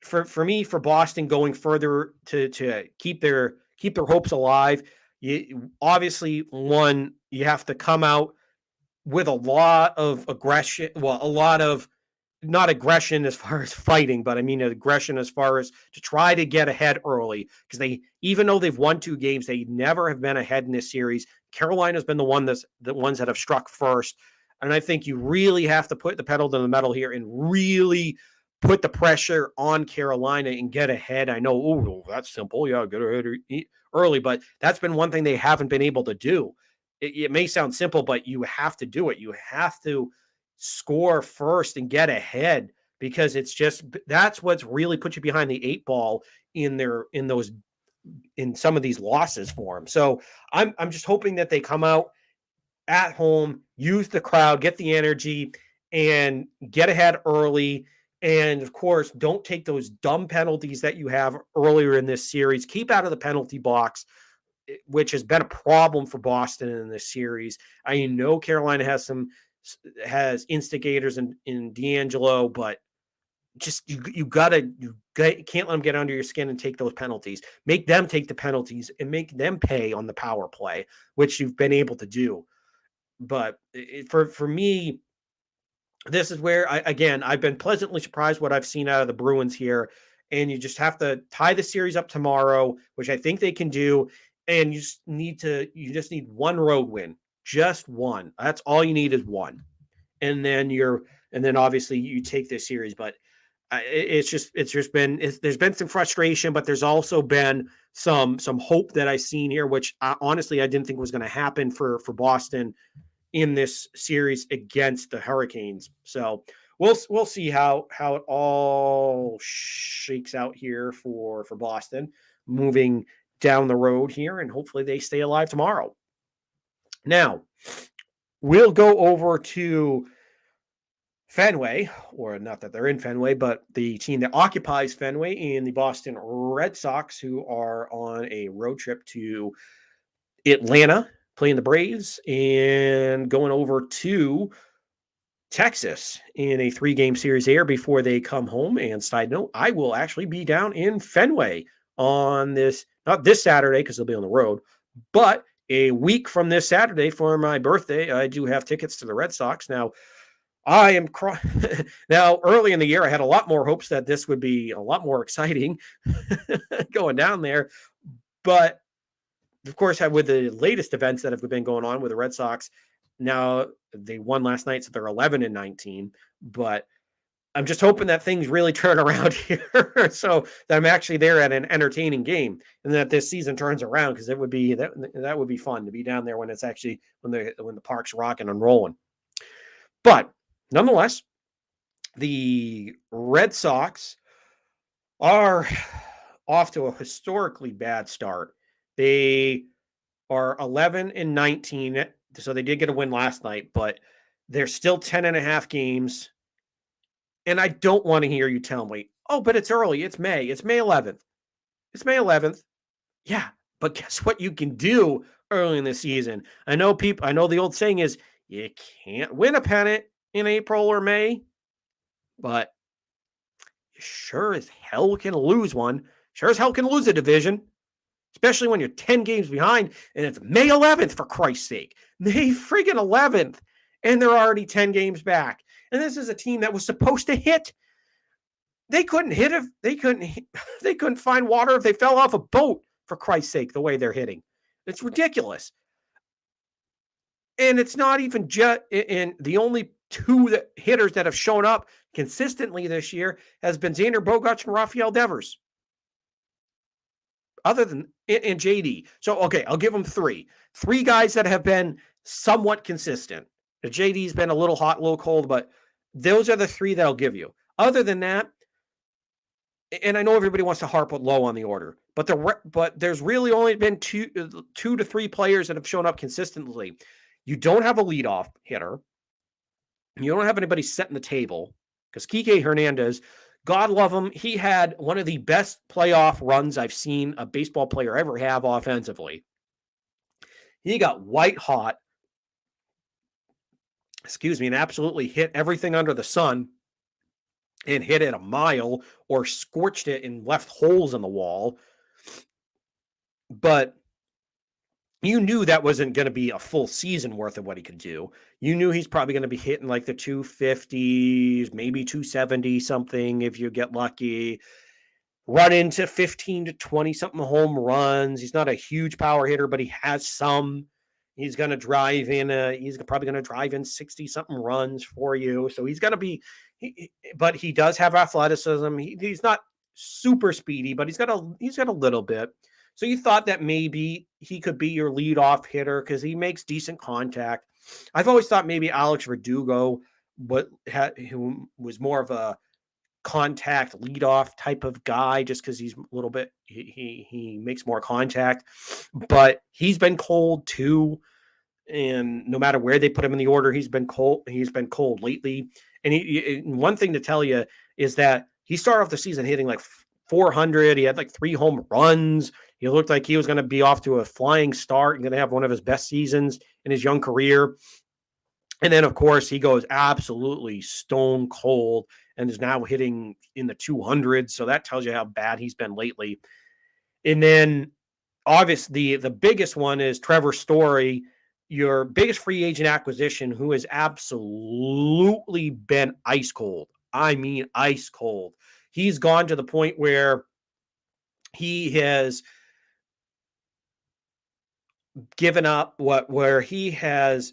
for me, for Boston going further to keep their hopes alive. You obviously one, you have to come out with a lot of aggression. Well, a lot of not aggression as far as fighting, but I mean aggression as far as to try to get ahead early because they, even though they've won 2 games, they never have been ahead in this series. Carolina's been the ones that have struck first, and I think you really have to put the pedal to the metal here and really put the pressure on Carolina and get ahead. I know, oh, that's simple, yeah, get ahead early, but that's been one thing they haven't been able to do. It may sound simple, but you have to do it. You have to score first and get ahead because it's just that's what's really put you behind the 8 ball in some of these losses for them. So I'm just hoping that they come out at home, use the crowd, get the energy, and get ahead early. And of course, don't take those dumb penalties that you have earlier in this series. Keep out of the penalty box, which has been a problem for Boston in this series. I know Carolina has instigators in D'Angelo, but just you can't let them get under your skin and take those penalties. Make them take the penalties and make them pay on the power play, which you've been able to do. But for me, this is where I've been pleasantly surprised what I've seen out of the Bruins here. And you just have to tie the series up tomorrow, which I think they can do. And you just need one road win, just one. That's all you need is one. And then obviously you take this series. But there's been some frustration, but there's also been some hope that I've seen here, which honestly I didn't think was going to happen for Boston in this series against the Hurricanes. So we'll see how it all shakes out here for Boston moving down the road here, and hopefully they stay alive tomorrow. Now we'll go over to Fenway, or not that they're in Fenway, but the team that occupies Fenway in the Boston Red Sox, who are on a road trip to Atlanta, playing the Braves, and going over to Texas in a 3-game series there before they come home. And side note, I will actually be down in Fenway on not this Saturday because they'll be on the road, but a week from this Saturday for my birthday. I do have tickets to the Red Sox. Now, now early in the year, I had a lot more hopes that this would be a lot more exciting going down there. But of course, with the latest events that have been going on with the Red Sox, now they won last night, so they're 11-19. But I'm just hoping that things really turn around here so that I'm actually there at an entertaining game and that this season turns around, because it would be that would be fun to be down there when it's actually when the park's rocking and rolling. But nonetheless, the Red Sox are off to a historically bad start. They are 11-19, so they did get a win last night, but they're still 10.5 games. And I don't want to hear you tell me, oh, but it's early. It's May. It's May 11th. It's May 11th. Yeah, but guess what you can do early in the season? I know the old saying is you can't win a pennant in April or May, but you sure as hell can lose one. Sure as hell can lose a division, especially when you're 10 games behind and it's May 11th, for Christ's sake. May friggin' 11th, and they're already 10 games back. And this is a team that was supposed to hit. They couldn't hit if they couldn't find water if they fell off a boat, for Christ's sake, the way they're hitting. It's ridiculous. And it's not even just in the only two hitters that have shown up consistently this year has been Xander Bogaerts and Rafael Devers. Other than in JD. So, okay, I'll give them three. Three guys that have been somewhat consistent. The JD's been a little hot, a little cold, but those are the three that I'll give you. Other than that, and I know everybody wants to harp low on the order, but there's really only been two to three players that have shown up consistently. You don't have a leadoff hitter. You don't have anybody setting the table, because Kike Hernandez, God love him, he had one of the best playoff runs I've seen a baseball player ever have offensively. He got white hot, and absolutely hit everything under the sun and hit it a mile or scorched it and left holes in the wall. But you knew that wasn't going to be a full season worth of what he could do. You knew he's probably going to be hitting like the 250s, maybe 270 something if you get lucky. Run into 15 to 20 something home runs. He's not a huge power hitter, but he has some. He's going to drive in. He's probably going to drive in 60 something runs for you. So he's going to be. But he does have athleticism. He's not super speedy, but he's got a little bit. So you thought that maybe he could be your leadoff hitter because he makes decent contact. I've always thought maybe Alex Verdugo, who was more of a contact leadoff type of guy, just because he's a little bit he makes more contact, but he's been cold too. And no matter where they put him in the order, he's been cold. He's been cold lately. And one thing to tell you is that he started off the season hitting like 400. He had like 3 home runs. He looked like he was going to be off to a flying start and going to have one of his best seasons in his young career. And then, of course, he goes absolutely stone cold and is now hitting in the 200s. So that tells you how bad he's been lately. And then, obviously, the biggest one is Trevor Story, your biggest free agent acquisition, who has absolutely been ice cold. I mean, ice cold. He's gone to the point where he has given up where he has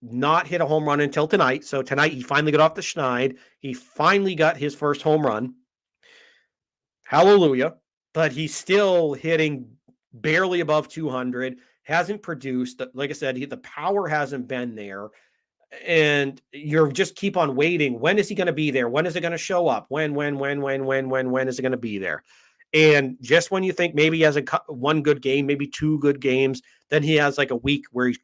not hit a home run until tonight. So tonight he finally got off the schneid. He finally got his first home run. Hallelujah. But he's still hitting barely above 200. Hasn't produced. Like I said, the power hasn't been there. And you're just keep on waiting. When is he going to be there? When is it going to show up? When is it going to be there? And just when you think maybe he has one good game, maybe 2 good games, then he has like a week where he's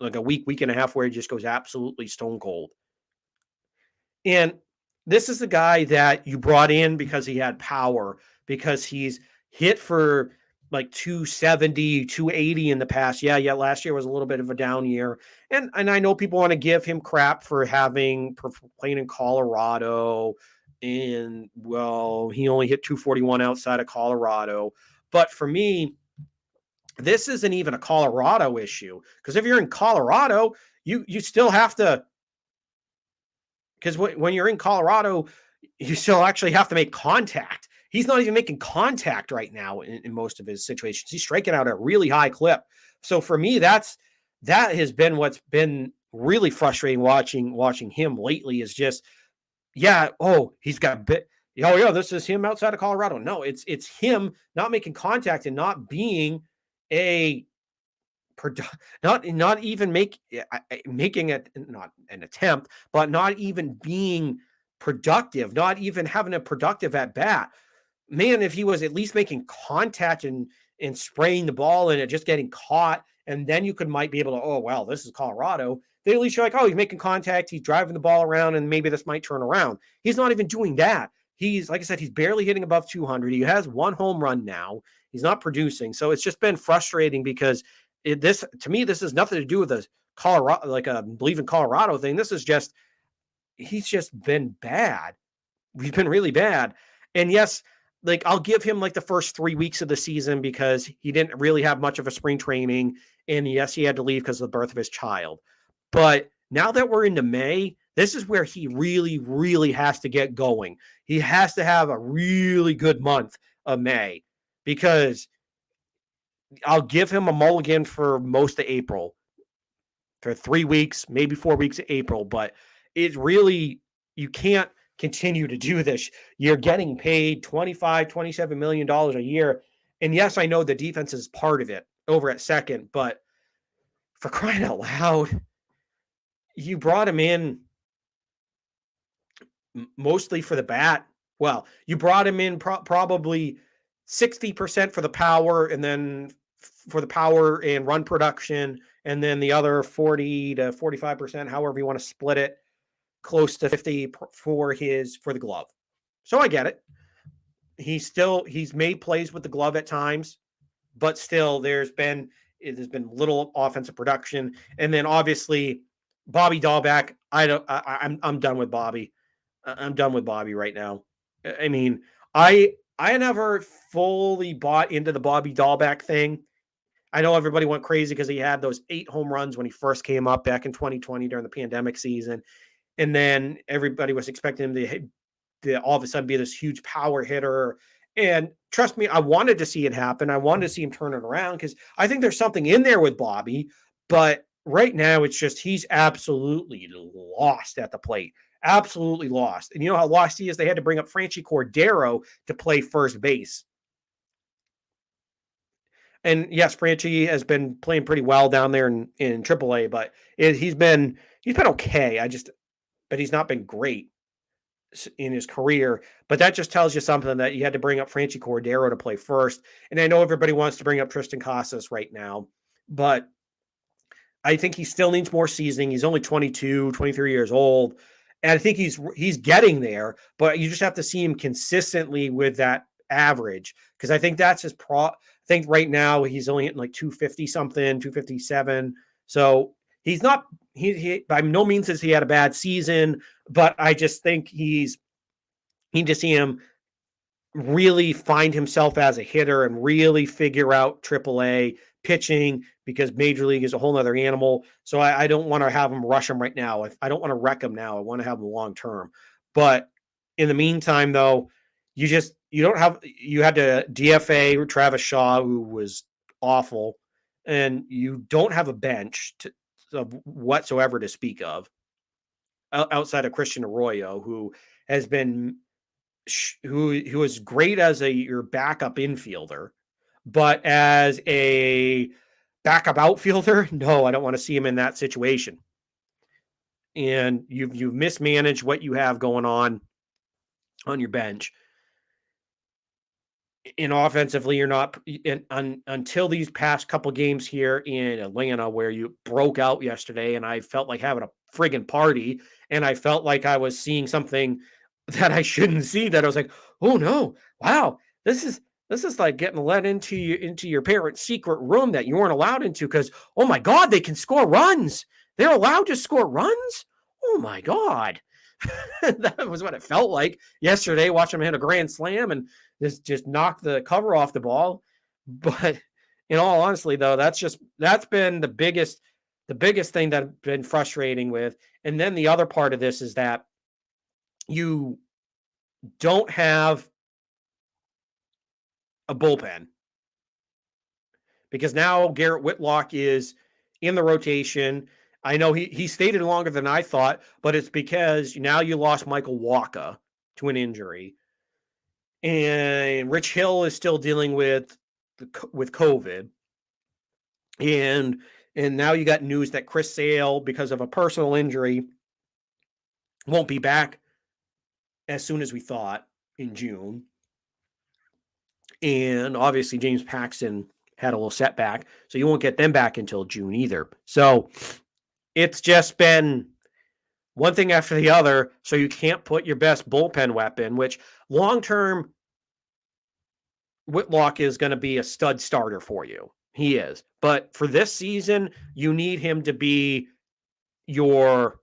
like a week and a half where he just goes absolutely stone cold. And this is the guy that you brought in because he had power, because he's hit for like 270, 280 in the past. Yeah, last year was a little bit of a down year. And I know people want to give him crap for playing in Colorado. And, well, he only hit 241 outside of Colorado. But for me, this isn't even a Colorado issue, because if you're in Colorado, you still have to, because when you're in Colorado, you still actually have to make contact. He's not even making contact right now in most of his situations. He's striking out at a really high clip. So for me, that has been what's been really frustrating watching him lately, is just Yeah. Oh, he's got bit. Oh yeah, this is him outside of Colorado. No, it's him not making contact and not being a not even making it not an attempt, but not even being productive, not even having a productive at bat. Man, if he was at least making contact and spraying the ball and it just getting caught, and then you could might be able to, oh well, this is Colorado. They at least you're like, oh, he's making contact, he's driving the ball around, and maybe this might turn around. He's not even doing that. He's like I said, he's barely hitting above 200. He has one home run now. He's not producing, so it's just been frustrating because this to me this has nothing to do with a Colorado like a believe in Colorado thing. This is just he's just been bad. We've been really bad. And yes, like I'll give him like the first 3 weeks of the season because he didn't really have much of a spring training. And yes, he had to leave because of the birth of his child. But now that we're into May, this is where he really, really has to get going. He has to have a really good month of May because I'll give him a mulligan for most of April for 3 weeks, maybe 4 weeks of April, but it really, you can't continue to do this. You're getting paid $27 million a year. And yes, I know the defense is part of it over at second, but for crying out loud, you brought him in mostly for the bat. Well, you brought him in probably 60% for the power and then for the power and run production, and then the other 40 to 45%, however you want to split it, close to 50 for the glove. So I get it. He's made plays with the glove at times, but still there's been little offensive production. And then obviously Bobby Dahlbeck, I'm done with Bobby. I'm done with Bobby right now. I mean, I never fully bought into the Bobby Dahlbeck thing. I know everybody went crazy because he had those 8 home runs when he first came up back in 2020 during the pandemic season. And then everybody was expecting him to all of a sudden be this huge power hitter. And trust me, I wanted to see it happen. I wanted to see him turn it around because I think there's something in there with Bobby. But right now, it's just he's absolutely lost at the plate. Absolutely lost. And you know how lost he is? They had to bring up Franchy Cordero to play first base. And yes, Franchi has been playing pretty well down there in AAA, but he's been okay. But he's not been great in his career. But that just tells you something that you had to bring up Franchy Cordero to play first. And I know everybody wants to bring up Tristan Casas right now, but I think he still needs more seasoning. He's only 22, 23 years old. And I think he's getting there, but you just have to see him consistently with that average because I think that's his I think right now he's only hitting like 250 something, 257. So he's not he by no means has he had a bad season, but I just think you need to see him really find himself as a hitter and really figure out AAA pitching because Major League is a whole nother animal. So I don't want to have him rush him right now. I don't want to wreck him now. I want to have him long term. But in the meantime, though, you had to DFA Travis Shaw, who was awful, and you don't have a bench of whatsoever to speak of outside of Christian Arroyo, who has been who is great as your backup infielder, but as a backup outfielder, no, I don't want to see him in that situation. And you've mismanaged what you have going on your bench. In offensively, you're not until these past couple games here in Atlanta where you broke out yesterday, and I felt like having a friggin' party, and I felt like I was seeing something that I shouldn't see. That I was like, oh no, wow, this is like getting let into your parents' secret room that you weren't allowed into because oh my god, they can score runs. They're allowed to score runs. Oh my god. That was what it felt like yesterday watching him hit a grand slam and just knock the cover off the ball. But in all honesty, though, that's been the biggest thing that I've been frustrating with. And then the other part of this is that you don't have a bullpen because now Garrett Whitlock is in the rotation. I know he stayed longer than I thought, but it's because now you lost Michael Wacha to an injury, and Rich Hill is still dealing with COVID, and now you got news that Chris Sale, because of a personal injury, won't be back as soon as we thought in June. And obviously James Paxton had a little setback, so you won't get them back until June either. So it's just been one thing after the other, so you can't put your best bullpen weapon, which long-term Whitlock is going to be a stud starter for you. He is. But for this season, you need him to be your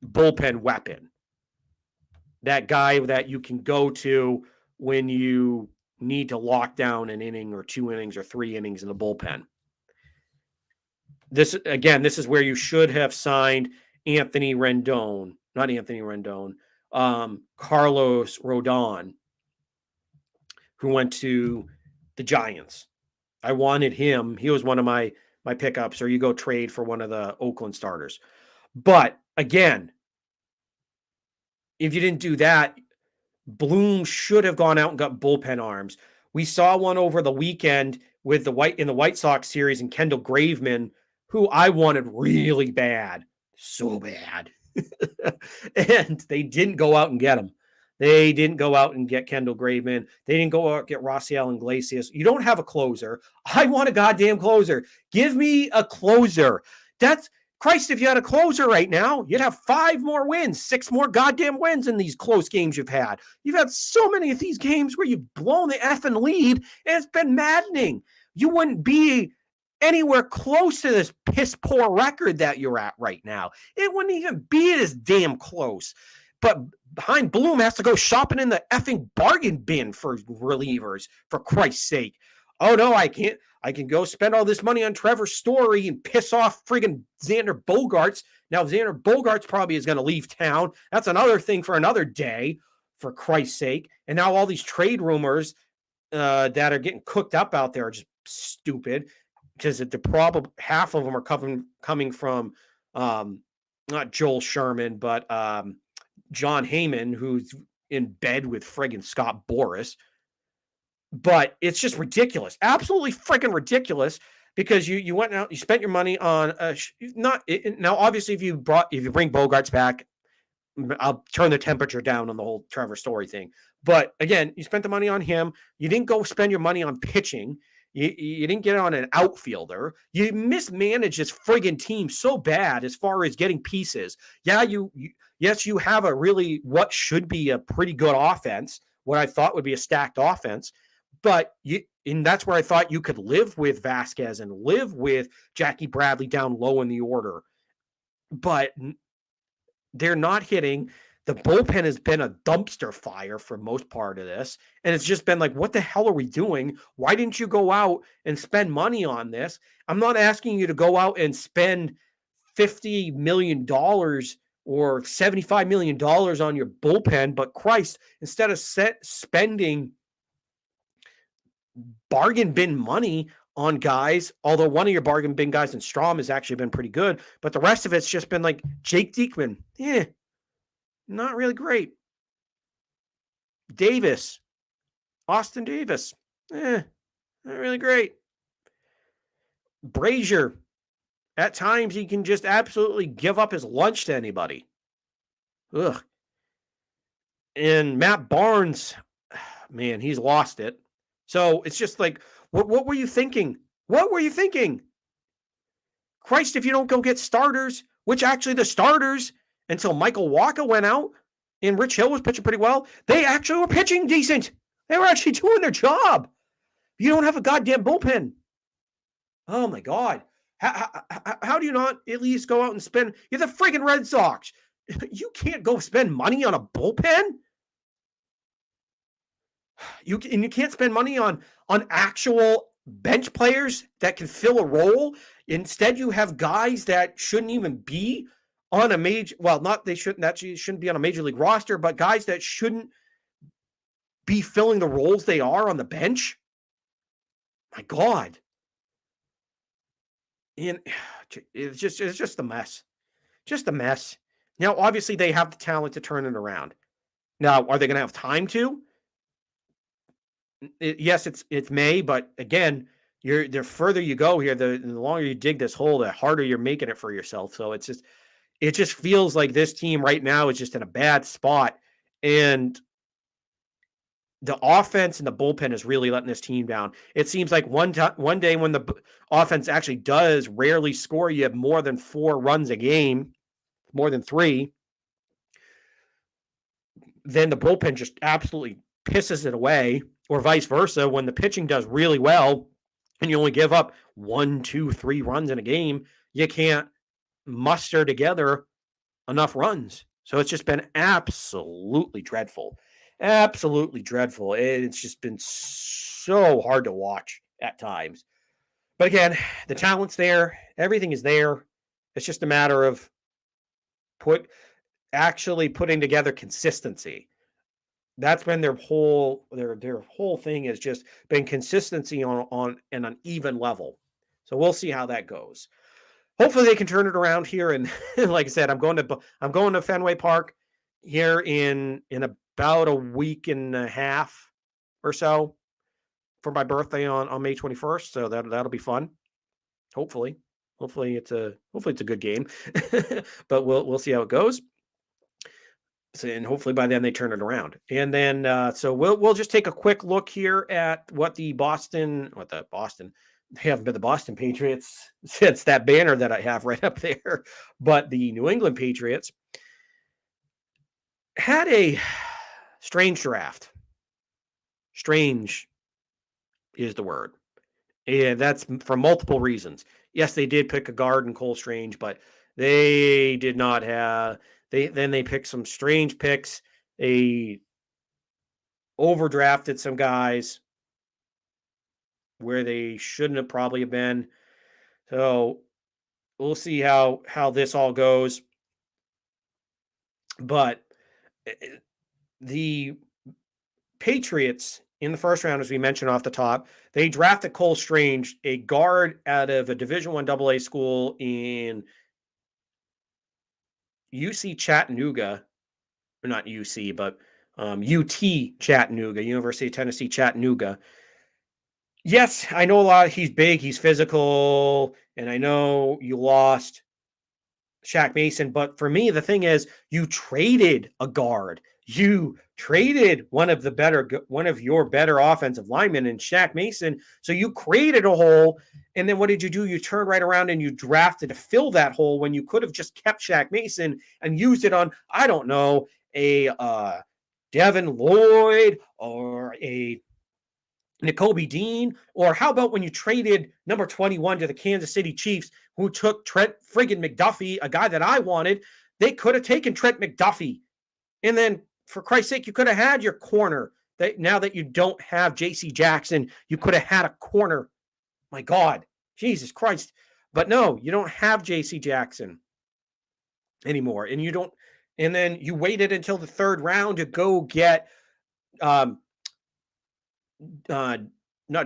bullpen weapon. That guy that you can go to when you need to lock down an inning or 2 innings or 3 innings in the bullpen. This is where you should have signed Carlos Rodon, who went to the Giants. I wanted him. He was one of my pickups, or you go trade for one of the Oakland starters. But again, if you didn't do that, Bloom should have gone out and got bullpen arms. We saw one over the weekend with the White Sox series, and Kendall Graveman, who I wanted really bad, so bad. And they didn't go out and get him. They didn't go out and get Kendall Graveman. They didn't go out and get Rossiel Iglesias. You don't have a closer. I want a goddamn closer. Give me a closer. Christ, if you had a closer right now, you'd have 5 more wins, 6 more goddamn wins in these close games you've had. You've had so many of these games where you've blown the effing lead, and it's been maddening. You wouldn't be anywhere close to this piss poor record that you're at right now. It wouldn't even be this damn close. But behind Bloom has to go shopping in the effing bargain bin for relievers, for Christ's sake. Oh, no, I can't. I can go spend all this money on Trevor Story and piss off friggin' Xander Bogaerts. Now, Xander Bogaerts probably is going to leave town. That's another thing for another day, for Christ's sake. And now all these trade rumors that are getting cooked up out there are just stupid, because half of them are coming from not Joel Sherman, but John Heyman, who's in bed with friggin' Scott Boras. But it's just ridiculous, absolutely freaking ridiculous, because you went out, you spent your money on now. Obviously, if you bring Bogaerts back, I'll turn the temperature down on the whole Trevor Story thing. But again, you spent the money on him. You didn't go spend your money on pitching. You didn't get on an outfielder. You mismanaged this friggin' team so bad as far as getting pieces. Yeah, yes, you have what should be a pretty good offense, what I thought would be a stacked offense. But and that's where I thought you could live with Vasquez and live with Jackie Bradley down low in the order. But they're not hitting. The bullpen has been a dumpster fire for most part of this. And it's just been like, what the hell are we doing? Why didn't you go out and spend money on this? I'm not asking you to go out and spend $50 million or $75 million on your bullpen. But Christ, instead of spending bargain bin money on guys, although one of your bargain bin guys in Strom has actually been pretty good, but the rest of it's just been like Jake Diekman. Not really great. Austin Davis. Not really great. Brazier. At times he can just absolutely give up his lunch to anybody. Ugh. And Matt Barnes, man, he's lost it. So it's just like, what were you thinking? What were you thinking? Christ, if you don't go get starters, which actually the starters, until Michael Wacha went out and Rich Hill was pitching pretty well, they actually were pitching decent. They were actually doing their job. You don't have a goddamn bullpen. Oh, my God. How do you not at least go out and spend? You're the friggin' Red Sox. You can't go spend money on a bullpen? You can't spend money on actual bench players that can fill a role. Instead, you have guys that shouldn't even be on a major. Well, they shouldn't be on a major league roster, but guys that shouldn't be filling the roles they are on the bench. My God. And it's just a mess. Just a mess. Now, obviously, they have the talent to turn it around. Now, are they going to have time to? Yes, it's May, but again, the further you go here, the longer you dig this hole, the harder you're making it for yourself. So it just feels like this team right now is just in a bad spot, and the offense and the bullpen is really letting this team down. It seems like one day when the offense actually does rarely score, you have more than 4 runs a game, more than 3, then the bullpen just absolutely pisses it away, or vice versa. When the pitching does really well and you only give up 1, 2, 3 runs in a game, you can't muster together enough runs. So it's just been absolutely dreadful. Absolutely dreadful. It's just been so hard to watch at times. But again, the talent's there. Everything is there. It's just a matter of actually putting together consistency. That's been their whole thing has just been consistency on an uneven level. So we'll see how that goes. Hopefully they can turn it around here. And like I said, I'm going to Fenway Park here in about a week and a half or so for my birthday on May 21st. So that'll be fun. Hopefully it's a good game, but we'll see how it goes. So, and hopefully by then they turn it around. And then so we'll just take a quick look here at what they haven't been the Boston Patriots since that banner that I have right up there. But the New England Patriots had a strange draft. Strange is the word. And that's for multiple reasons. Yes, they did pick a guard in Cole Strange, but they did not have they picked some strange picks. They overdrafted some guys where they shouldn't have probably have been. So we'll see how this all goes. But the Patriots in the first round, as we mentioned off the top, they drafted Cole Strange, a guard out of a Division I AA school in UC Chattanooga, or not UC, but UT Chattanooga, University of Tennessee Chattanooga. Yes, I know a lot. He's big, he's physical, and I know you lost Shaq Mason, but for me, the thing is, you traded a guard. You traded one of your better offensive linemen in Shaq Mason. So you created a hole. And then what did you do? You turned right around and you drafted to fill that hole when you could have just kept Shaq Mason and used it on, I don't know, a Devin Lloyd or a Nakobe Dean, or how about when you traded number 21 to the Kansas City Chiefs, who took Trent friggin' McDuffie, a guy that I wanted? They could have taken Trent McDuffie. And then, for Christ's sake, you could have had your corner. Now that you don't have J.C. Jackson, you could have had a corner. My God, Jesus Christ. But no, you don't have J.C. Jackson anymore. And you don't, and then you waited until the third round to go get not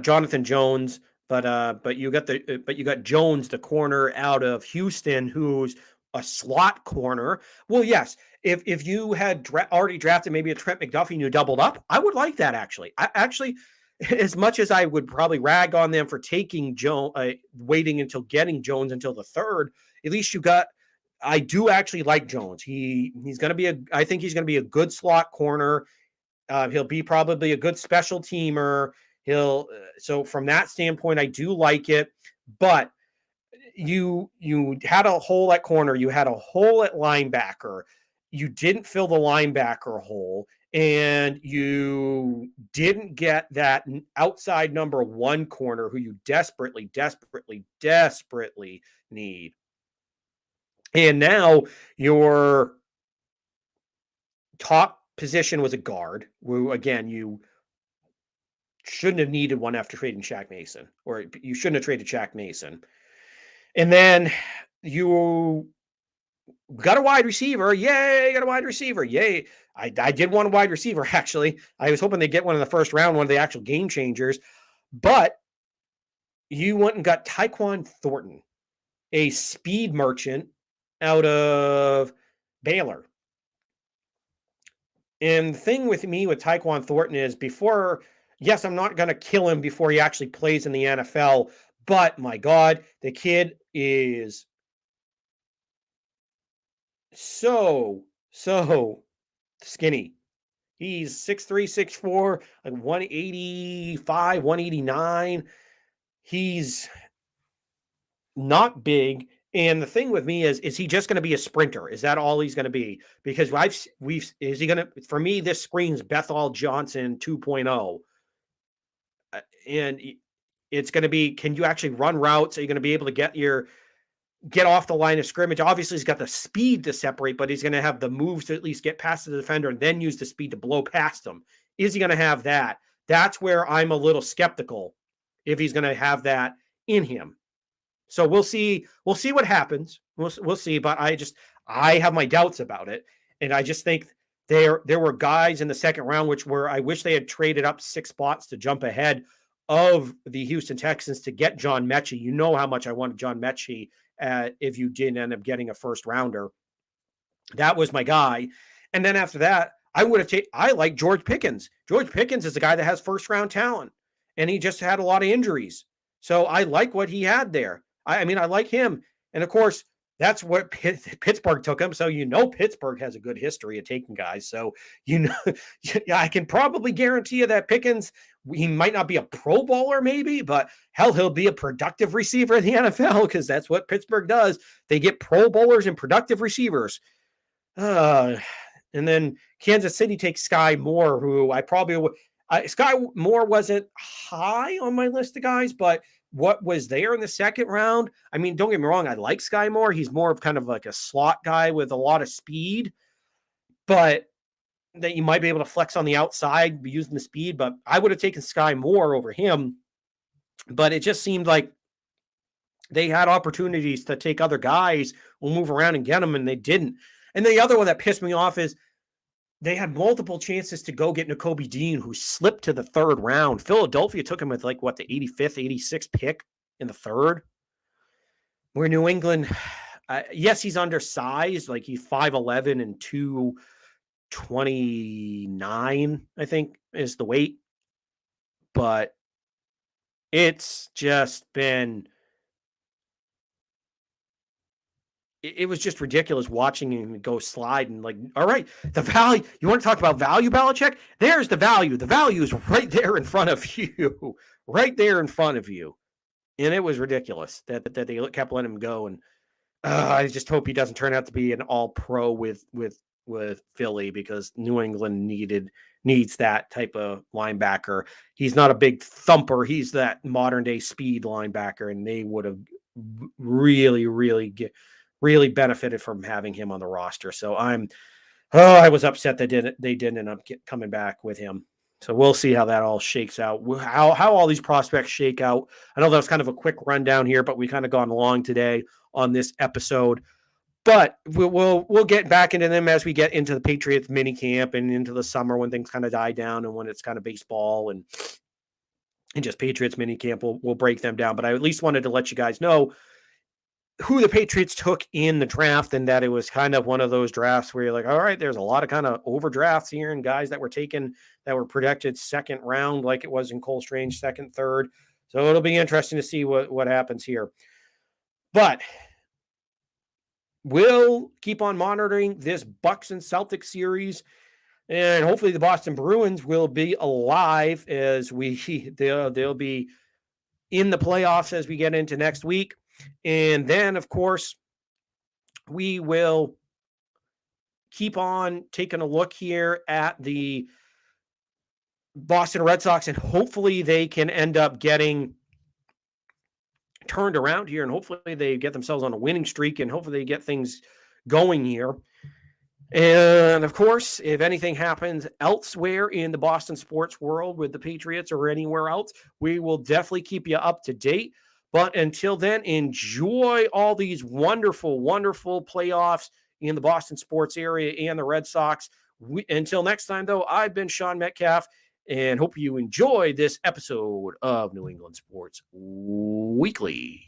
Jonathan Jones, but you got Jones, the corner out of Houston, who's a slot corner. Well, yes, if you had already drafted maybe a Trent McDuffie and you doubled up, I would like that actually. I actually, as much as I would probably rag on them for taking Jones, waiting until getting Jones until the third, at least you got. I do actually like Jones. He's going to be I think he's going to be a good slot corner. He'll be probably a good special teamer. So from that standpoint, I do like it. But you had a hole at corner. You had a hole at linebacker. You didn't fill the linebacker hole, and you didn't get that outside number 1 corner who you desperately, desperately, desperately need. And now your top position was a guard, who, again, you shouldn't have needed one after trading Shaq Mason, or you shouldn't have traded Shaq Mason. And then you got a wide receiver. Yay, got a wide receiver. Yay. I did want a wide receiver, actually. I was hoping they'd get one in the first round, one of the actual game changers. But you went and got Tyquan Thornton. a speed merchant out of Baylor. And the thing with me with Tyquan Thornton is yes, I'm not going to kill him before he actually plays in the NFL, but my God, the kid is so skinny. He's 6'3", 6'4", like 185, 189. He's not big. And the thing with me is he just going to be a sprinter? Is that all he's going to be? Because is he going to, for me, this screams Bethel Johnson 2.0. And it's going to be, can you actually run routes? Are you going to be able to get off the line of scrimmage? Obviously, he's got the speed to separate, but he's going to have the moves to at least get past the defender and then use the speed to blow past them. Is he going to have that? That's where I'm a little skeptical if he's going to have that in him. So we'll see. We'll see what happens. We'll see. But I have my doubts about it, and I just think there were guys in the second round I wish they had traded up 6 spots to jump ahead of the Houston Texans to get John Mechie. You know how much I wanted John Mechie. If you didn't end up getting a first rounder, that was my guy. And then after that, I like George Pickens. George Pickens is the guy that has first round talent, and he just had a lot of injuries. So I like what he had there. I like him. And of course, that's what Pittsburgh took him. So, Pittsburgh has a good history of taking guys. So, I can probably guarantee you that Pickens, he might not be a Pro Bowler maybe, but hell, he'll be a productive receiver in the NFL because that's what Pittsburgh does. They get Pro Bowlers and productive receivers. And then Kansas City takes Sky Moore, who Sky Moore wasn't high on my list of guys, but what was there in the second round? Don't get me wrong. I like Sky Moore. He's more of kind of like a slot guy with a lot of speed, but that you might be able to flex on the outside using the speed. But I would have taken Sky Moore over him. But it just seemed like they had opportunities to take other guys, will move around and get them, and they didn't. And the other one that pissed me off is they had multiple chances to go get Nakobe Dean, who slipped to the third round. Philadelphia took him with the 85th, 86th pick in the third. Where New England, yes, he's undersized. Like he's 5'11" and 229, I think, is the weight. But it's just been... It was just ridiculous watching him go slide and all right, the value. You want to talk about value, Belichick? There's the value. The value is right there in front of you, right there in front of you. And it was ridiculous that they kept letting him go. And I just hope he doesn't turn out to be an all-pro with Philly, because New England needs that type of linebacker. He's not a big thumper. He's that modern-day speed linebacker, and they would have really benefited from having him on the roster. So I was upset they didn't end up coming back with him. So we'll see how that all shakes out, how all these prospects shake out. I know that was kind of a quick rundown here, but we kind of gone along today on this episode. But we'll get back into them as we get into the Patriots mini camp and into the summer when things kind of die down and when it's kind of baseball and just Patriots mini camp. We'll break them down. But I at least wanted to let you guys know who the Patriots took in the draft, and that it was kind of one of those drafts where you're like, all right, there's a lot of kind of overdrafts here and guys that were taken that were projected second round, like it was in Cole Strange, second, third. So it'll be interesting to see what happens here. But we'll keep on monitoring this Bucks and Celtics series, and hopefully the Boston Bruins will be alive as they'll be in the playoffs as we get into next week. And then, of course, we will keep on taking a look here at the Boston Red Sox, and hopefully they can end up getting turned around here, and hopefully they get themselves on a winning streak, and hopefully they get things going here. And, of course, if anything happens elsewhere in the Boston sports world with the Patriots or anywhere else, we will definitely keep you up to date. But until then, enjoy all these wonderful, wonderful playoffs in the Boston sports area and the Red Sox. Until next time, though, I've been Sean Metcalf, and hope you enjoy this episode of New England Sports Weekly.